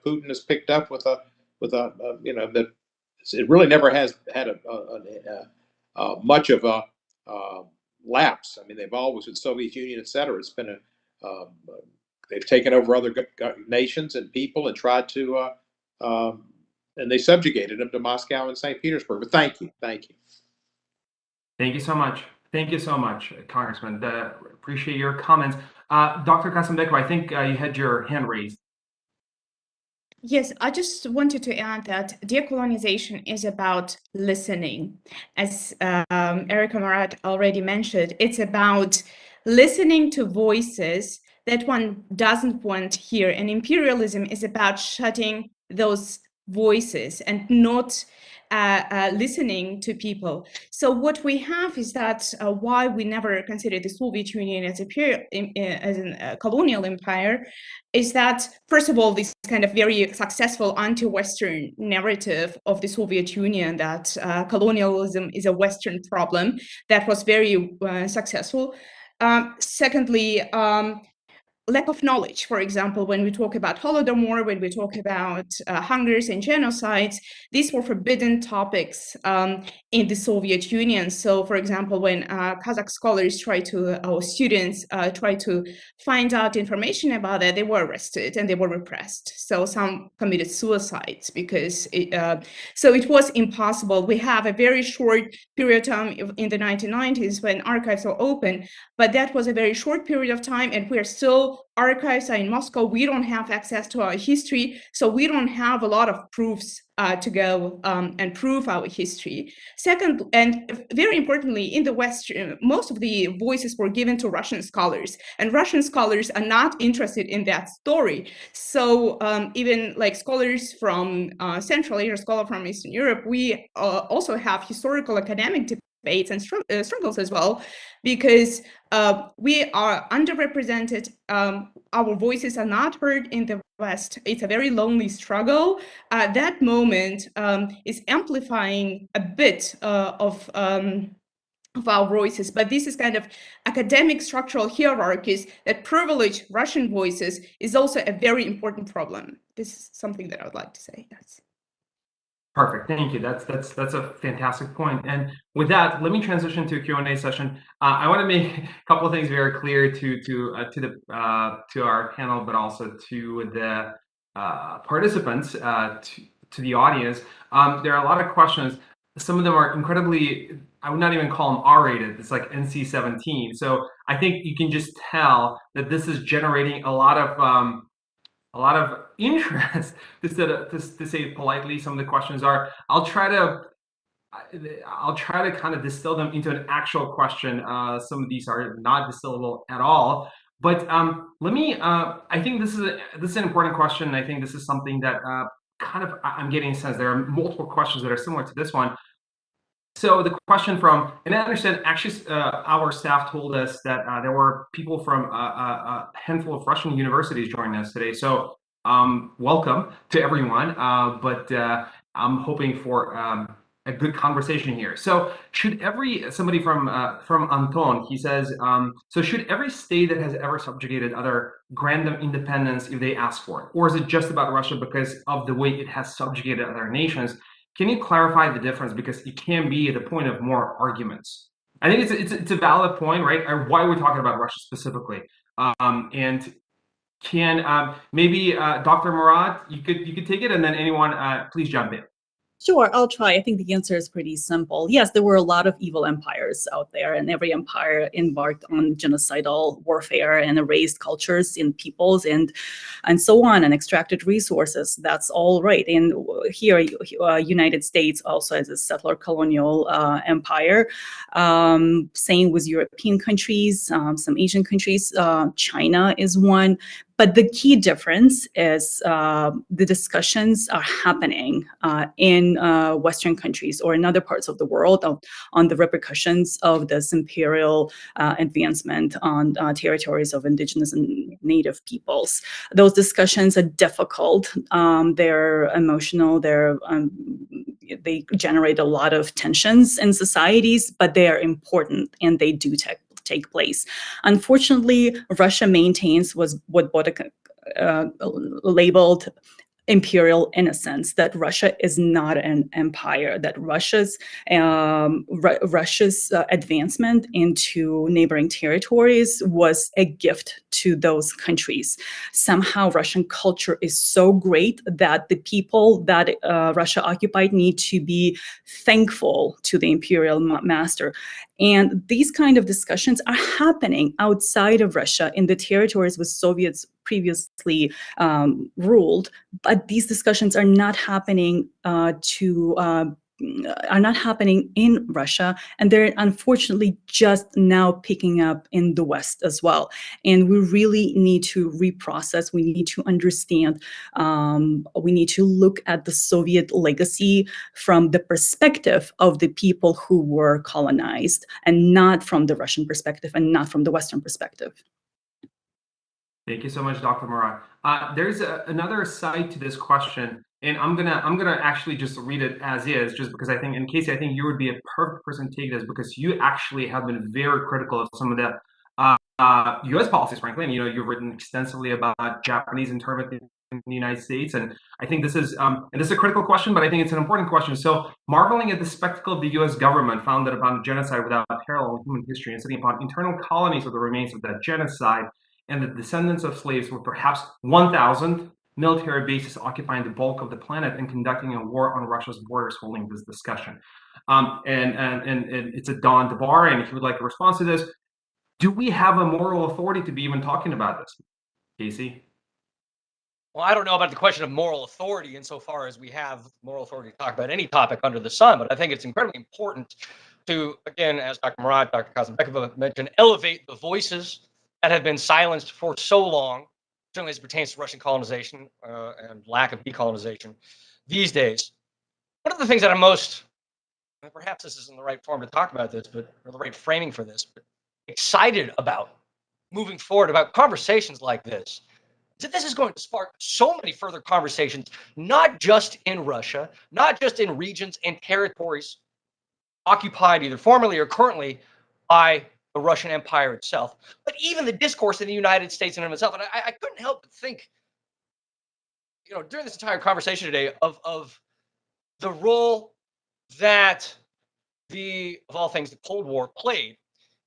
Putin has picked up with a that it really never has had much of a lapse. I mean, they've always, with Soviet Union, et cetera, it's been they've taken over other nations and people and tried to, and they subjugated them to Moscow and St. Petersburg. But thank you. Thank you so much. Thank you so much, Congressman. Appreciate your comments. Dr. Kasambeko, I think you had your hand raised. Yes, I just wanted to add that decolonization is about listening. As Erica Morad already mentioned, it's about listening to voices that one doesn't want to hear. And imperialism is about shutting those voices and not listening to people. So what we have is that why we never considered the Soviet Union as a colonial empire is that, first of all, this kind of very successful anti-Western narrative of the Soviet Union that colonialism is a Western problem, that was very successful. Secondly, lack of knowledge. For example, when we talk about Holodomor, when we talk about hungers and genocides, these were forbidden topics in the Soviet Union. So, for example, when Kazakh scholars or students try to find out information about that, they were arrested and they were repressed. So some committed suicides because so it was impossible. We have a very short period of time in the 1990s when archives are open, but that was a very short period of time, and we're still, archives are in Moscow. We don't have access to our history, so we don't have a lot of proofs to go and prove our history. Second, and very importantly, in the West, most of the voices were given to Russian scholars, and Russian scholars are not interested in that story. So even like scholars from Central Asia, scholars from Eastern Europe, we also have historical academic debates and struggles as well, because we are underrepresented. Our voices are not heard in the West. It's a very lonely struggle. That moment is amplifying a bit of our voices, but this is kind of academic structural hierarchies that privilege Russian voices is also a very important problem. This is something that I would like to say. Yes. Perfect. Thank you. That's a fantastic point. And with that, let me transition to a Q&A session. I want to make a couple of things very clear to our panel, but also to the participants, to the audience. There are a lot of questions. Some of them are incredibly, I would not even call them R-rated. It's like NC-17. So I think you can just tell that this is generating a lot of interest, to say it politely. Some of the questions are, I'll try to kind of distill them into an actual question. Some of these are not distillable at all, but let me, I think this is an important question. And I think this is something that kind of, I'm getting a sense there are multiple questions that are similar to this one. So the question from, and I understand actually our staff told us that there were people from a handful of Russian universities joining us today. So welcome to everyone, but I'm hoping for a good conversation here. So should somebody from Anton, he says, so should every state that has ever subjugated other grant them independence if they ask for it? Or is it just about Russia because of the way it has subjugated other nations? Can you clarify the difference, because it can be the point of more arguments? I think it's a valid point, right? Why are we talking about Russia specifically? And can maybe Dr. Morad, you could take it, and then anyone please jump in. Sure, I'll try. I think the answer is pretty simple. Yes, there were a lot of evil empires out there, and every empire embarked on genocidal warfare and erased cultures and peoples and so on, and extracted resources. That's all right. And here, United States also has a settler colonial empire. Same with European countries, some Asian countries. China is one. But the key difference is the discussions are happening in Western countries or in other parts of the world on the repercussions of this imperial advancement on territories of indigenous and native peoples. Those discussions are difficult. They're emotional. They generate a lot of tensions in societies, but they are important and they do take place. Unfortunately, Russia maintains what Bodek labeled imperial innocence, that Russia is not an empire, that Russia's advancement into neighboring territories was a gift to those countries. Somehow Russian culture is so great that the people that Russia occupied need to be thankful to the imperial master. And these kind of discussions are happening outside of Russia in the territories where Soviets previously ruled, but these discussions are not happening in Russia, and they're unfortunately just now picking up in the West as well. And we really need to reprocess. We need to understand. We need to look at the Soviet legacy from the perspective of the people who were colonized, and not from the Russian perspective, and not from the Western perspective. Thank you so much, Dr. Morad. There's another side to this question, and I'm gonna actually just read it as is, just because I think, and Casey, I think you would be a perfect person to take this, because you actually have been very critical of some of the U.S. policies, frankly, and you've written extensively about Japanese internment in the United States, and I think this is a critical question, but I think it's an important question. So, marveling at the spectacle of the U.S. government founded upon genocide without parallel in human history, and setting upon internal colonies of the remains of that genocide, and the descendants of slaves with perhaps 1,000 military bases occupying the bulk of the planet and conducting a war on Russia's borders, holding this discussion. And it's a Don DeBar, and if you would like a response to this, do we have a moral authority to be even talking about this, Casey? Well, I don't know about the question of moral authority insofar as we have moral authority to talk about any topic under the sun, but I think it's incredibly important to, again, as Dr. Morad, Dr. Kazanbekova mentioned, elevate the voices that have been silenced for so long, certainly as it pertains to Russian colonization and lack of decolonization these days. One of the things that I'm most, and perhaps this isn't the right form to talk about this, or the right framing for this, but excited about moving forward about conversations like this, is that this is going to spark so many further conversations, not just in Russia, not just in regions and territories occupied either formerly or currently by the Russian Empire itself, but even the discourse in the United States in and of itself. And I couldn't help but think, during this entire conversation today of the role that of all things, the Cold War played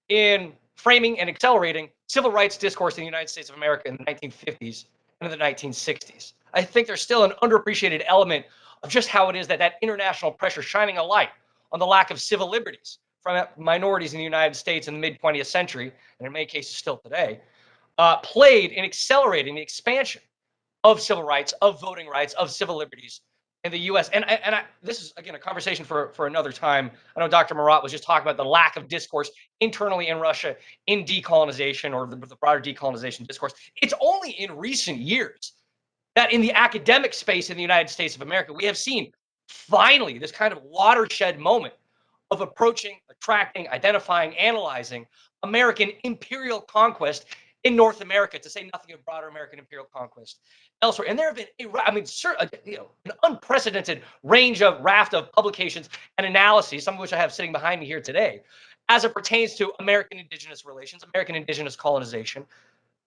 in framing and accelerating civil rights discourse in the United States of America in the 1950s and in the 1960s. I think there's still an underappreciated element of just how it is that international pressure shining a light on the lack of civil liberties from minorities in the United States in the mid-20th century, and in many cases still today, played in accelerating the expansion of civil rights, of voting rights, of civil liberties in the U.S. And this is, again, a conversation for another time. I know Dr. Morad was just talking about the lack of discourse internally in Russia in decolonization, or the broader decolonization discourse. It's only in recent years that in the academic space in the United States of America, we have seen finally this kind of watershed moment of approaching, attracting, identifying, analyzing American imperial conquest in North America, to say nothing of broader American imperial conquest elsewhere. And there have been, an unprecedented raft of publications and analyses, some of which I have sitting behind me here today, as it pertains to American indigenous relations, American indigenous colonization,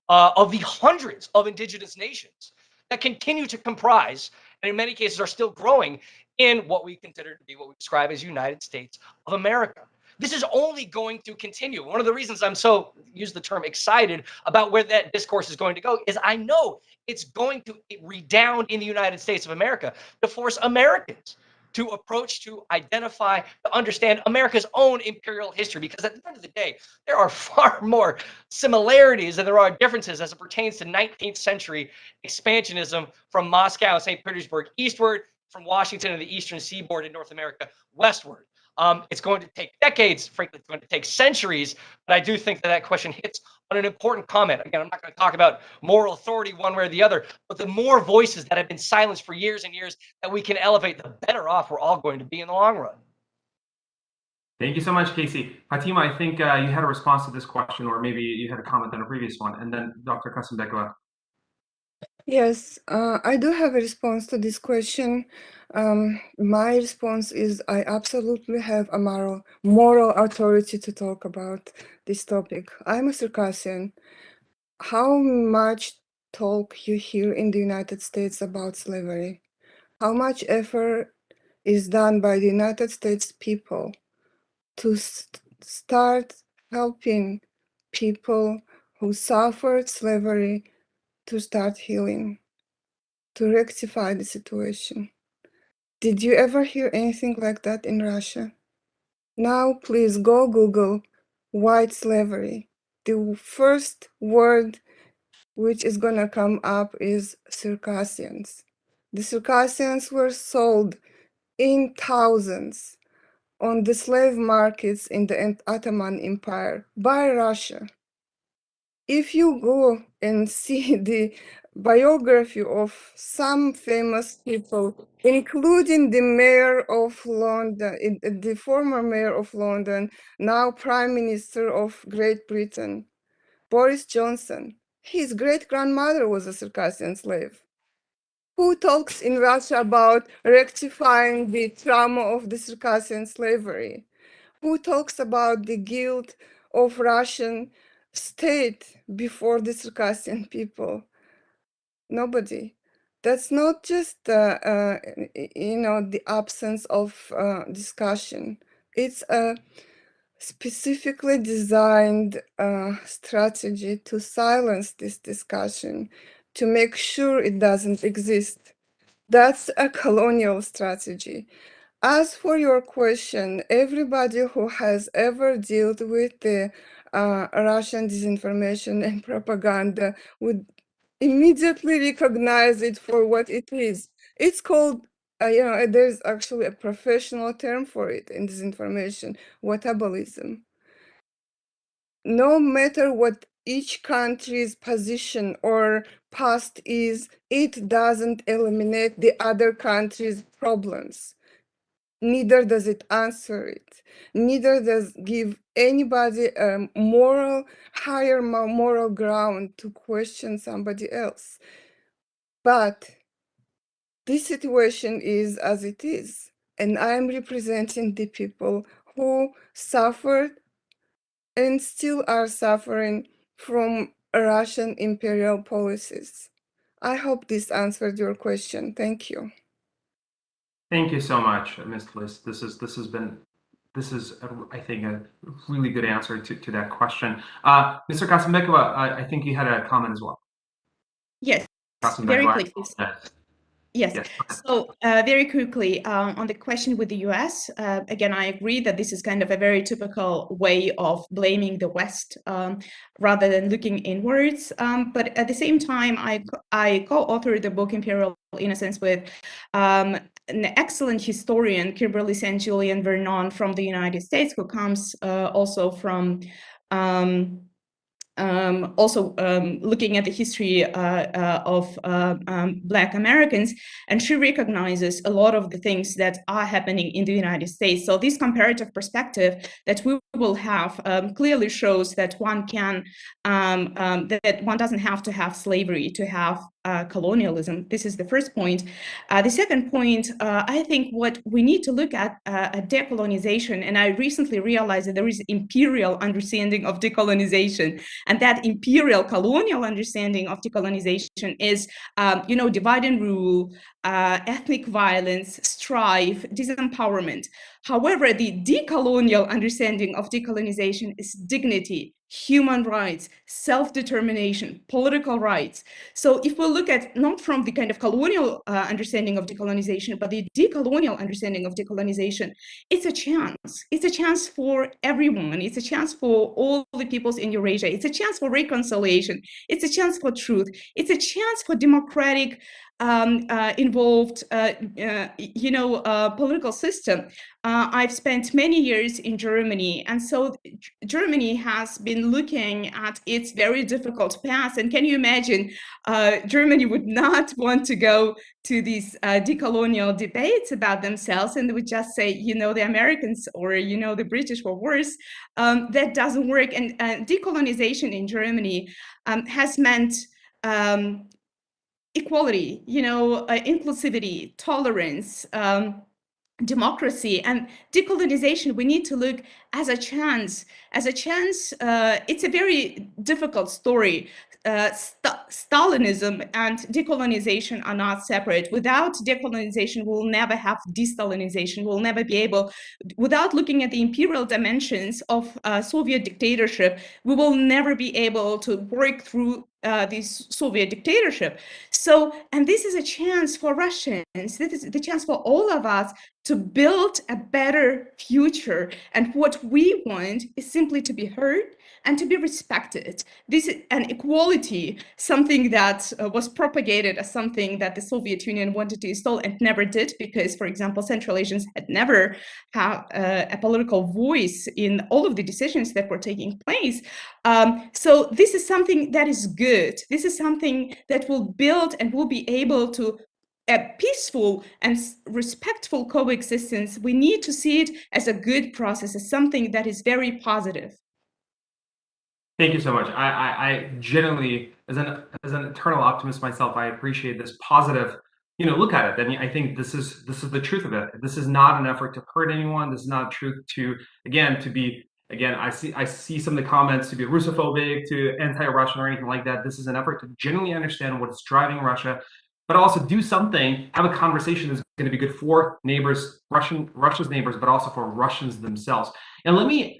of the hundreds of indigenous nations that continue to comprise, and in many cases are still growing, in what we consider to be what we describe as United States of America. This is only going to continue. One of the reasons I'm so, use the term, excited about where that discourse is going to go is I know it's going to redound in the United States of America to force Americans to approach, to identify, to understand America's own imperial history. Because at the end of the day, there are far more similarities than there are differences as it pertains to 19th century expansionism from Moscow and St. Petersburg eastward, from Washington and the eastern seaboard in North America westward. It's going to take decades, frankly, it's going to take centuries, but I do think that that question hits on an important comment. Again, I'm not going to talk about moral authority one way or the other, but the more voices that have been silenced for years and years that we can elevate, the better off we're all going to be in the long run. Thank you so much, Casey. Fatima, I think you had a response to this question, or maybe you had a comment on a previous one, and then Dr. Kasembekova. Yes, I do have a response to this question. My response is I absolutely have a moral authority to talk about this topic. I'm a Circassian. How much talk you hear in the United States about slavery? How much effort is done by the United States people to start helping people who suffered slavery to start healing, to rectify the situation? Did you ever hear anything like that in Russia? Now, please go Google white slavery. The first word which is gonna come up is Circassians. The Circassians were sold in thousands on the slave markets in the Ottoman Empire by Russia. If you go and see the biography of some famous people, including the mayor of London, the former mayor of London, now Prime Minister of Great Britain, Boris Johnson, his great-grandmother was a Circassian slave. Who talks in Russia about rectifying the trauma of the Circassian slavery? Who talks about the guilt of Russian state before the Circassian people? Nobody. That's not just the absence of discussion. It's a specifically designed strategy to silence this discussion, to make sure it doesn't exist. That's a colonial strategy. As for your question, everybody who has ever dealt with the Russian disinformation and propaganda would immediately recognize it for what it is. It's called, there's actually a professional term for it in disinformation, whatablism. No matter what each country's position or past is, it doesn't eliminate the other country's problems. Neither does it answer it. Neither does give anybody a higher moral ground to question somebody else. But this situation is as it is, and I'm representing the people who suffered and still are suffering from Russian imperial policies. I hope this answered your question. Thank you. Thank you so much, Ms. Liz. This is I think a really good answer to that question. Mr. Kasembekova, I think you had a comment as well. Yes, very quickly. Yes. Yes. So very quickly on the question with the US, again, I agree that this is kind of a very typical way of blaming the West rather than looking inwards. But at the same time, I co-authored the book Imperial, Innocence with an excellent historian, Kimberly St. Julian Vernon from the United States, who comes also from looking at the history of Black Americans, and she recognizes a lot of the things that are happening in the United States. So this comparative perspective that we will have clearly shows that one can, that one doesn't have to have slavery to have colonialism. This is the first point. The second point, I think what we need to look at decolonization, and I recently realized that there is imperial understanding of decolonization, and that imperial colonial understanding of decolonization is, divide and rule, ethnic violence, strife, disempowerment. However, the decolonial understanding of decolonization is dignity, human rights, self-determination, political rights. So if we look at not from the kind of colonial understanding of decolonization, but the decolonial understanding of decolonization, it's a chance. It's a chance for everyone. It's a chance for all the peoples in Eurasia. It's a chance for reconciliation. It's a chance for truth. It's a chance for democratic involved, political system. I've spent many years in Germany, and so Germany has been looking at its very difficult past. And can you imagine, Germany would not want to go to these decolonial debates about themselves, and they would just say, the Americans or the British were worse. That doesn't work. And decolonization in Germany has meant equality, inclusivity, tolerance, democracy. And decolonization, we need to look as a chance. It's a very difficult story. Stalinism and decolonization are not separate. Without decolonization, we'll never have de-Stalinization. We'll never be able, without looking at the imperial dimensions of Soviet dictatorship, we will never be able to work through this Soviet dictatorship. So, and this is a chance for Russians. This is the chance for all of us to build a better future. And what we want is simply to be heard and to be respected. This is an equality, something that was propagated as something that the Soviet Union wanted to install and never did, because, for example, Central Asians had never had a political voice in all of the decisions that were taking place. So this is something that is good. This is something that will build and will be able to a peaceful and respectful coexistence. We need to see it as a good process, as something that is very positive. Thank you so much. I genuinely, as an eternal optimist myself, I appreciate this positive, look at it. I mean, I think this is the truth of it. This is not an effort to hurt anyone. This is not truth to be. Again, I see some of the comments to be Russophobic, to anti-Russian or anything like that. This is an effort to genuinely understand what is driving Russia, but also do something, have a conversation that's going to be good for neighbors, Russia's neighbors, but also for Russians themselves. And let me,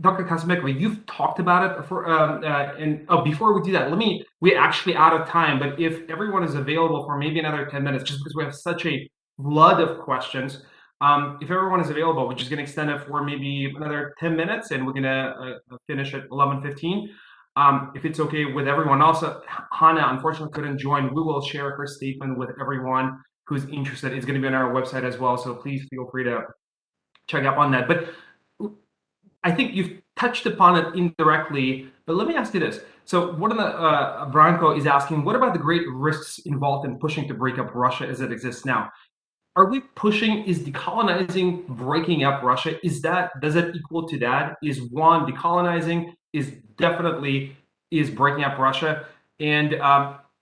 Dr. Kazimekova, you've talked about it before, before we do that, we're actually out of time, but if everyone is available for maybe another 10 minutes, just because we have such a flood of questions, if everyone is available, we're just going to extend it for maybe another 10 minutes, and we're going to finish at 11:15. If it's okay with everyone. Also, Hannah unfortunately couldn't join. We will share her statement with everyone who's interested. It's going to be on our website as well, so please feel free to check up on that. But I think you've touched upon it indirectly, but let me ask you this. So one of the, Branko is asking, what about the great risks involved in pushing to break up Russia as it exists now? Are we pushing, is decolonizing breaking up Russia? Does it equal to that? Is one, decolonizing is breaking up Russia? And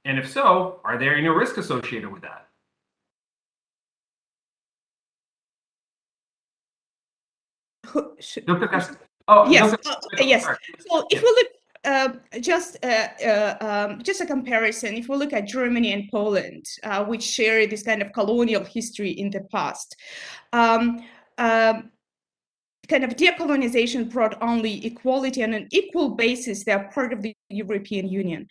if so, are there any risks associated with that? Dr. Kast- oh, yes, Dr. yes. Sorry. So if we look, just a comparison, if we look at Germany and Poland, which share this kind of colonial history in the past, kind of decolonization brought only equality on an equal basis. They are part of the European Union.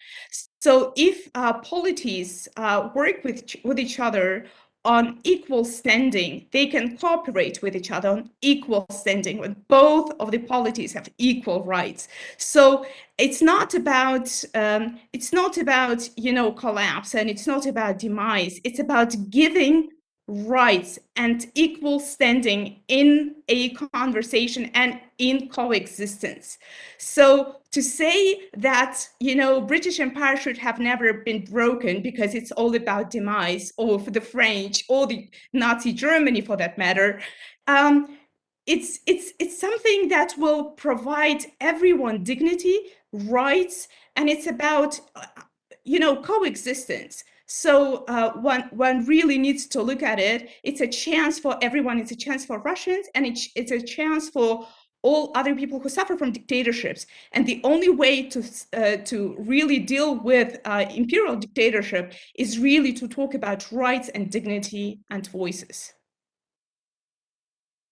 So if polities work with each other on equal standing, they can cooperate with each other on equal standing when both of the polities have equal rights. So it's not about collapse, and it's not about demise. It's about giving rights and equal standing in a conversation and in coexistence. So to say that, British Empire should have never been broken because it's all about demise, or for the French or the Nazi Germany for that matter, it's something that will provide everyone dignity, rights, and it's about, coexistence. So one really needs to look at it. It's a chance for everyone. It's a chance for Russians, and it's a chance for all other people who suffer from dictatorships. And the only way to really deal with imperial dictatorship is really to talk about rights and dignity and voices.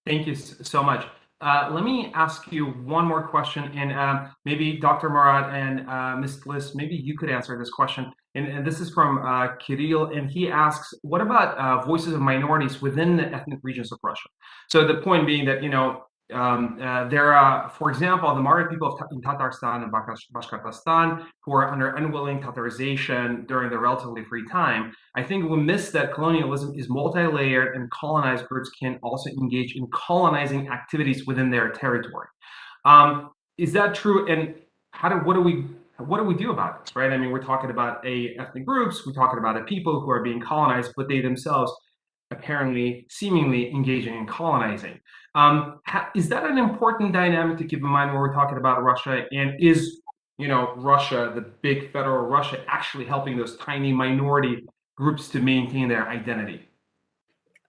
Thank you so much. Let me ask you one more question, and maybe Dr. Morad and Ms. Bliss, maybe you could answer this question. And this is from Kirill, and he asks, what about voices of minorities within the ethnic regions of Russia? So the point being that, there are, for example, the Mari people in Tatarstan and Bashkortostan who are under unwilling Tatarization during the relatively free time. I think we miss that colonialism is multi-layered, and colonized groups can also engage in colonizing activities within their territory. Is that true? And what do we do about this, right? I mean, we're talking about ethnic groups, we're talking about the people who are being colonized, but they themselves apparently, seemingly engaging in colonizing. Is that an important dynamic to keep in mind when we're talking about Russia? And is, Russia, the big federal Russia, actually helping those tiny minority groups to maintain their identity?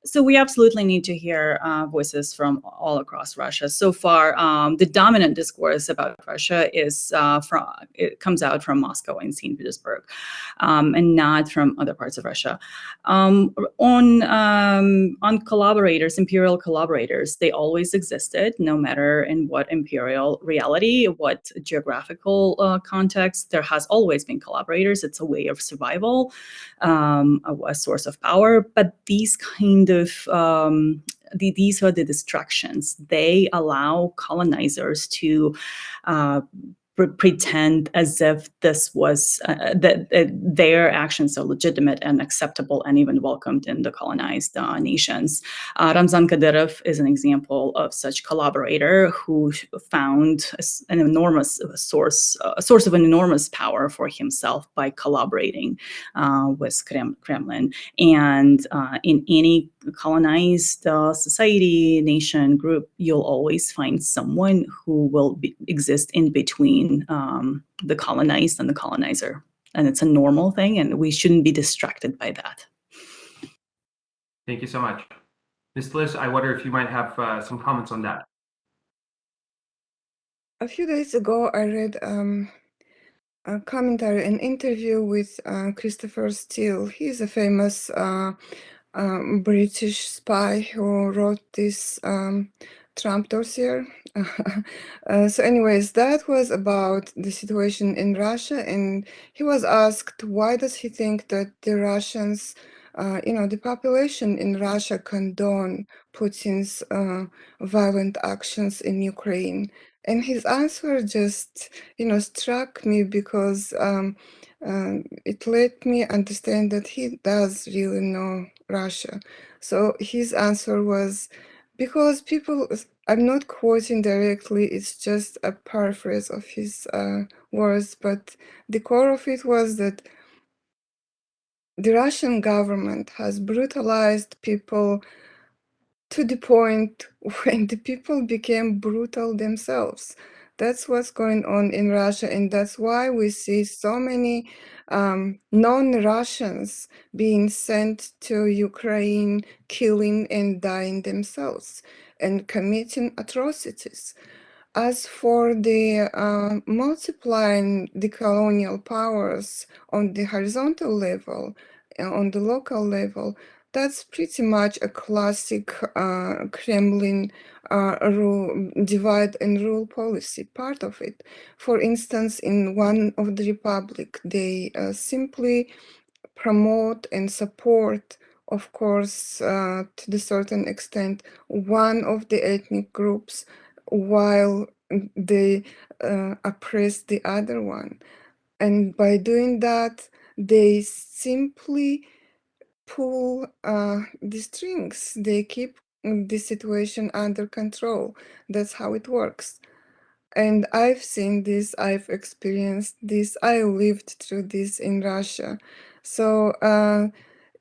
So we absolutely need to hear voices from all across Russia. So far, the dominant discourse about Russia it comes out from Moscow and St. Petersburg, and not from other parts of Russia. On collaborators, imperial collaborators, they always existed, no matter in what imperial reality, what geographical context. There has always been collaborators. It's a way of survival, a source of power. But these kind of these are the distractions. They allow colonizers to pretend as if this was that their actions are legitimate and acceptable and even welcomed in the colonized nations. Ramzan Kadyrov is an example of such collaborator who found an enormous source of an enormous power for himself by collaborating with Kremlin. And in any colonized society, nation, group, you'll always find someone who will exist in between the colonized and the colonizer. And it's a normal thing, and we shouldn't be distracted by that. Thank you so much. Ms. Liz, I wonder if you might have some comments on that. A few days ago, I read a commentary, an interview with Christopher Steele. He's a famous British spy who wrote this Trump dossier. So anyways, that was about the situation in Russia, and he was asked, why does he think that the Russians, the population in Russia condone Putin's violent actions in Ukraine? And his answer just, struck me because it let me understand that he does really know Russia. So his answer was, because people, I'm not quoting directly, it's just a paraphrase of his words, but the core of it was that the Russian government has brutalized people to the point when the people became brutal themselves. That's what's going on in Russia, and that's why we see so many non-Russians being sent to Ukraine, killing and dying themselves and committing atrocities. As for the multiplying the colonial powers on the horizontal level, on the local level, that's pretty much a classic Kremlin divide and rule policy, part of it. For instance, in one of the republic, they simply promote and support, of course, to the certain extent, one of the ethnic groups while they oppress the other one. And by doing that, they simply pull the strings. They keep the situation under control. That's how it works. And I've seen this, I've experienced this, I lived through this in Russia. So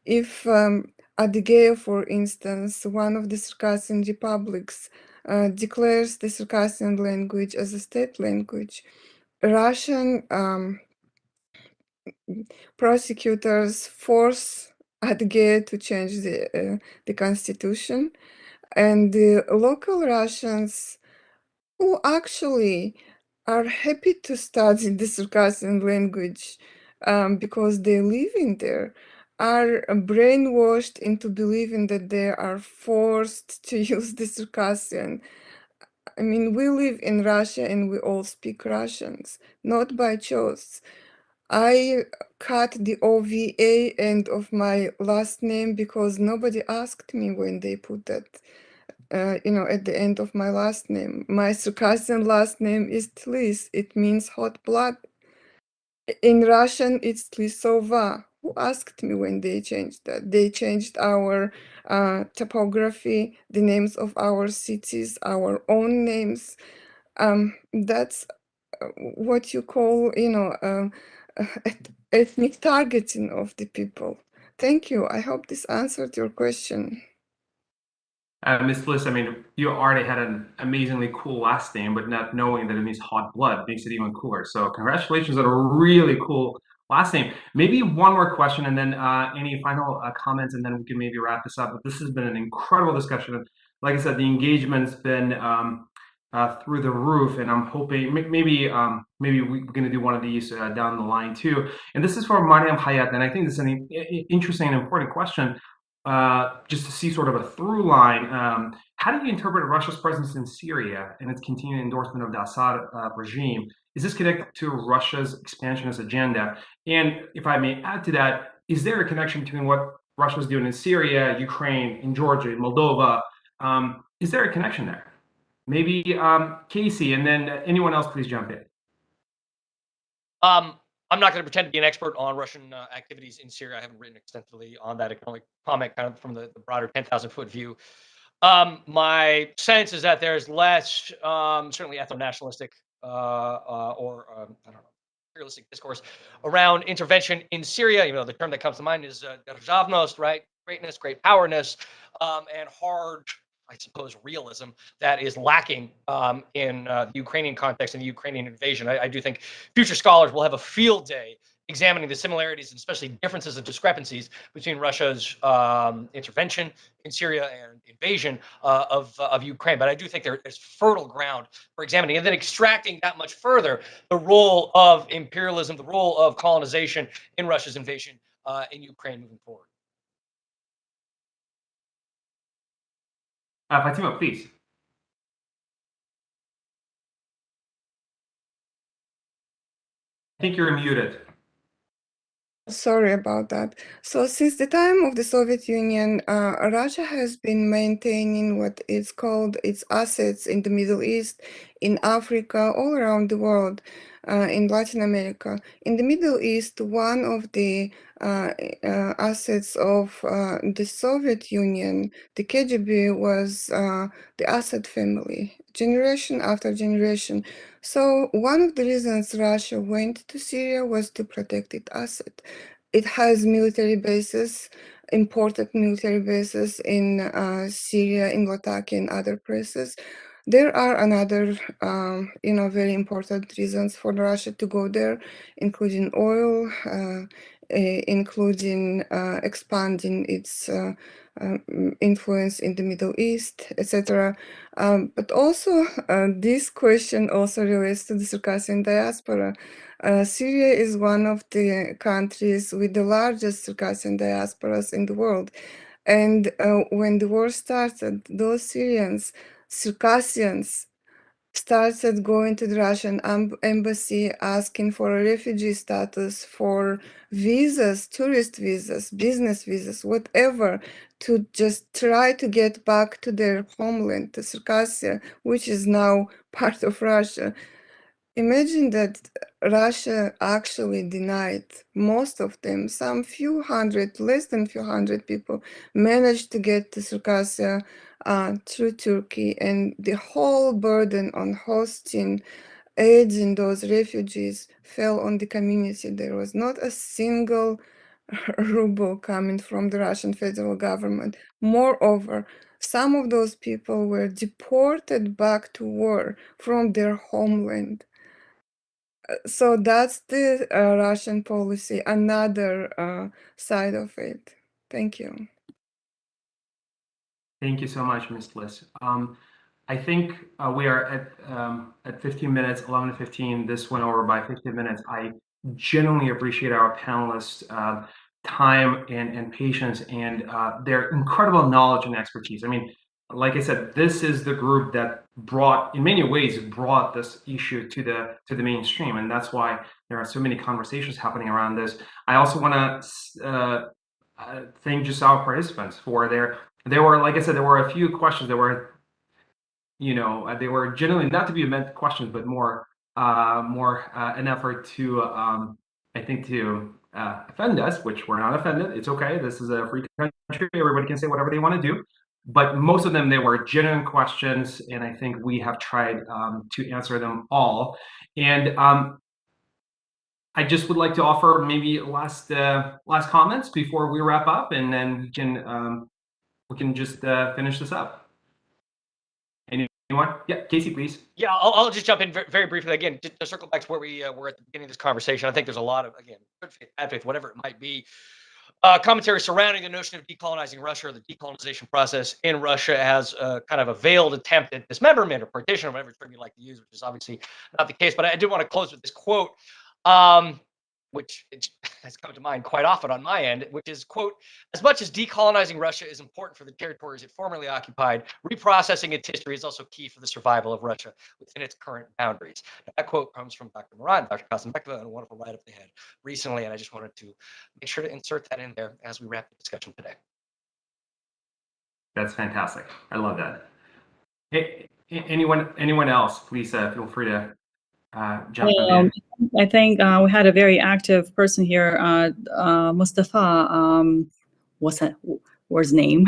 if Adygea, for instance, one of the Circassian republics, declares the Circassian language as a state language, Russian prosecutors force Adygea to change the constitution, and the local Russians who actually are happy to study the Circassian language because they live in there, are brainwashed into believing that they are forced to use the Circassian. I mean, we live in Russia and we all speak Russians, not by choice. I cut the OVA end of my last name because nobody asked me when they put that, at the end of my last name. My Circassian last name is Tlis. It means hot blood. In Russian, it's Tlisova. Who asked me when they changed that? They changed our topography, the names of our cities, our own names. That's what you call, ethnic targeting of the people. Thank you. I hope this answered your question. Ms. Bliss, I mean, you already had an amazingly cool last name, but not knowing that it means hot blood makes it even cooler. So congratulations on a really cool last name. Maybe one more question and then any final comments, and then we can maybe wrap this up. But this has been an incredible discussion. Like I said, the engagement's been through the roof, and I'm hoping maybe we're going to do one of these down the line too. And this is for Mariam Hayat, and I think this is an interesting and important question. Just to see sort of a through line, how do you interpret Russia's presence in Syria and its continued endorsement of the Assad regime? Is this connected to Russia's expansionist agenda? And if I may add to that, is there a connection between what Russia's doing in Syria, Ukraine, in Georgia, in Moldova? Is there a connection there? Maybe Casey, and then anyone else, please jump in. I'm not going to pretend to be an expert on Russian activities in Syria. I haven't written extensively on that. I can only comment kind of from the broader 10,000-foot view. My sense is that there's less, certainly ethno-nationalistic or I don't know, imperialistic discourse around intervention in Syria. You know, the term that comes to mind is державность, right? Greatness, great powerness, and hard, I suppose, realism that is lacking in the Ukrainian context and the Ukrainian invasion. I do think future scholars will have a field day examining the similarities and especially differences and discrepancies between Russia's intervention in Syria and invasion of Ukraine. But I do think there's fertile ground for examining and then extracting that much further the role of imperialism, the role of colonization in Russia's invasion in Ukraine moving forward. Fatima, please. I think you're muted. Sorry about that. So since the time of the Soviet Union, Russia has been maintaining what is called its assets in the Middle East, in Africa, all around the world, in Latin America. In the Middle East, one of the assets of the Soviet Union, the KGB, was the Assad family, generation after generation. So one of the reasons Russia went to Syria was to protect its asset. It has military bases, important military bases in Syria, in Latakia, and other places. There are another, very important reasons for Russia to go there, including oil, including expanding its influence in the Middle East, etc. But also, this question also relates to the Circassian diaspora. Syria is one of the countries with the largest Circassian diasporas in the world. And when the war started, those Syrians, Circassians, started going to the Russian embassy asking for a refugee status, for visas, tourist visas, business visas, whatever, to just try to get back to their homeland, to Circassia, which is now part of Russia. Imagine that Russia actually denied most of them, some few hundred, less than few hundred people managed to get to Circassia through Turkey, and the whole burden on hosting, aiding those refugees fell on the community. There was not a single ruble coming from the Russian federal government. Moreover, some of those people were deported back to war from their homeland. So that's the Russian policy, another side of it. Thank you. Thank you so much, Ms. Bliss. I think we are at 15 minutes, 11 to 15. This went over by 15 minutes. I genuinely appreciate our panelists' time and patience and their incredible knowledge and expertise. I mean, like I said, this is the group that in many ways, brought this issue to the mainstream, and that's why there are so many conversations happening around this. I also want to thank just our participants for there were, like I said, there were a few questions that were, they were generally not to be meant questions, but more an effort to, I think, to offend us, which we're not offended. It's okay. This is a free country. Everybody can say whatever they want to do. But most of them, they were genuine questions, and I think we have tried to answer them all. And I just would like to offer maybe last comments before we wrap up, and then we can just finish this up. Anyone? Yeah, Casey, please. Yeah, I'll just jump in very briefly again to circle back to where we were at the beginning of this conversation. I think there's a lot of, again, good faith, bad faith, whatever it might be, commentary surrounding the notion of decolonizing Russia or the decolonization process in Russia as kind of a veiled attempt at dismemberment or partition or whatever term you like to use, which is obviously not the case. But I did want to close with this quote, which has come to mind quite often on my end, which is, quote, "As much as decolonizing Russia is important for the territories it formerly occupied, reprocessing its history is also key for the survival of Russia within its current boundaries." Now, that quote comes from Dr. Morad and Dr. Kazanbekova and a wonderful write-up they had recently, and I just wanted to make sure to insert that in there as we wrap the discussion today. That's fantastic. I love that. Hey, anyone else, please feel free to jump in. I think we had a very active person here, Mustafa. What's that? What's his name?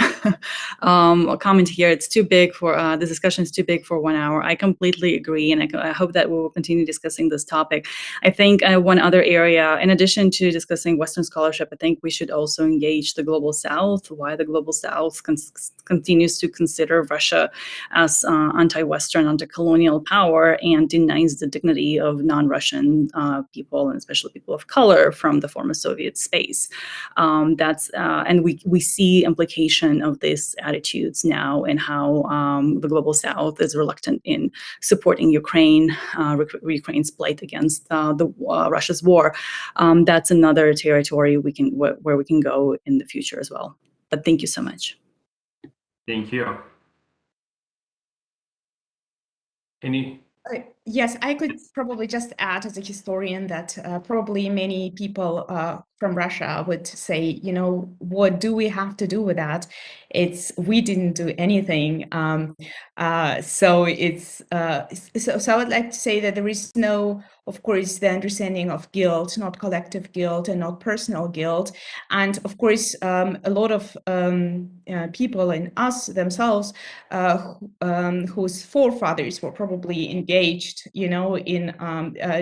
A comment here. It's too big for this discussion is too big for 1 hour. I completely agree, and I hope that we will continue discussing this topic. I think one other area, in addition to discussing Western scholarship, I think we should also engage the Global South. Why the Global South continues to consider Russia as anti-Western, anti-colonial power and denies the dignity of non-Russian people, and especially people of color from the former Soviet space. And we see implication of these attitudes now in how the Global South is reluctant in supporting Ukraine, Ukraine's plight against Russia's war. That's another territory where we can go in the future as well. But thank you so much. Thank you. Yes, I could probably just add as a historian that probably many people from Russia would say, what do we have to do with that? We didn't do anything. So I would like to say that there is no, of course, the understanding of guilt, not collective guilt and not personal guilt. And of course, a lot of people and us themselves whose forefathers were probably engaged, in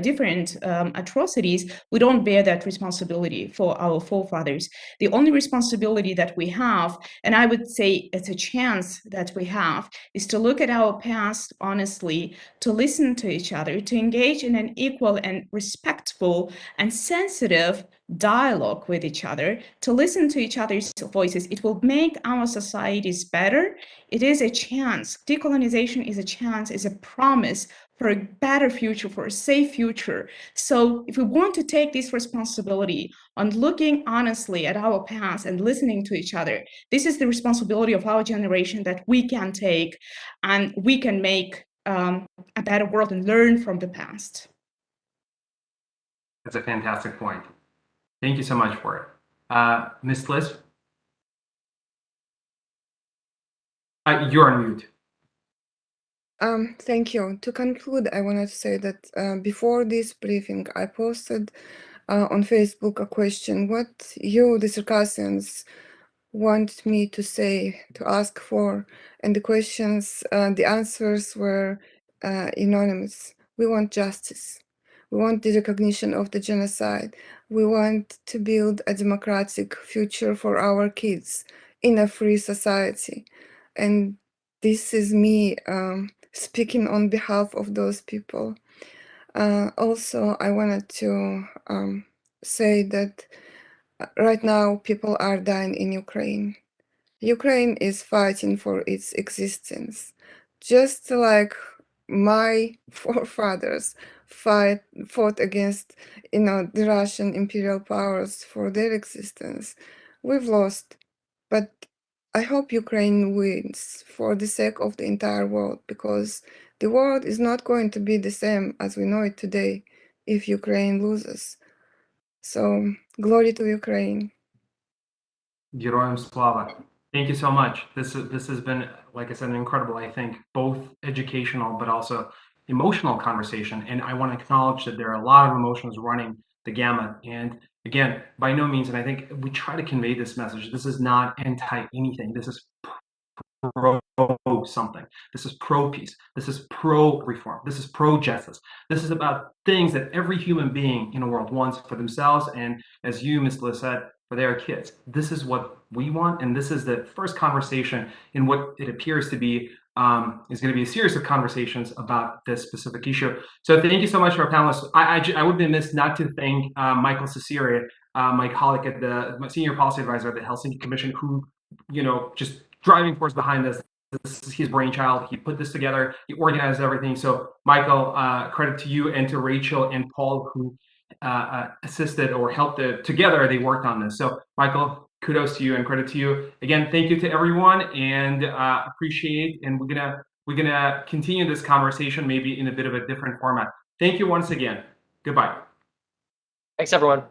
different atrocities, we don't bear that responsibility for our forefathers. The only responsibility that we have, and I would say it's a chance that we have, is to look at our past honestly, to listen to each other, to engage in an equal and respectful and sensitive dialogue with each other, to listen to each other's voices. It will make our societies better. It is a chance. Decolonization is a chance, is a promise for a better future, for a safe future. So if we want to take this responsibility on looking honestly at our past and listening to each other, this is the responsibility of our generation that we can take, and we can make a better world and learn from the past. That's a fantastic point. Thank you so much for it. Ms. Liz? You're on mute. Thank you. To conclude, I wanted to say that before this briefing, I posted on Facebook a question: what you, the Circassians, want me to say, to ask for? And the answers were anonymous. We want justice. We want the recognition of the genocide. We want to build a democratic future for our kids in a free society. And this is me speaking on behalf of those people. Also, I wanted to say that right now people are dying in Ukraine. Ukraine is fighting for its existence. just like my forefathers fought against, the Russian imperial powers for their existence. We've lost, but I hope Ukraine wins for the sake of the entire world, because the world is not going to be the same as we know it today if Ukraine loses. So, glory to Ukraine. Героям слава. Thank you so much. This has been, like I said, an incredible, I think, both educational but also emotional conversation. And I want to acknowledge that there are a lot of emotions running the gamut. And again, by no means, and I think we try to convey this message, this is not anti anything. This is pro something. This is pro peace. This is pro reform. This is pro justice. This is about things that every human being in the world wants for themselves, and as you, Ms. Liz, said, for their kids. This is what we want, and this is the first conversation in what it appears to be is going to be a series of conversations about this specific issue. So thank you so much to our panelists. I would be remiss not to thank Michael Cicere, my colleague at my senior policy advisor at the Helsinki Commission, who, just driving force behind this. This is his brainchild. He put this together. He organized everything. So Michael, credit to you, and to Rachel and Paul, who assisted or helped together. They worked on this. So Michael, kudos to you and credit to you. Again, thank you to everyone, and appreciate. And we're gonna continue this conversation maybe in a bit of a different format. Thank you once again. Goodbye. Thanks, everyone.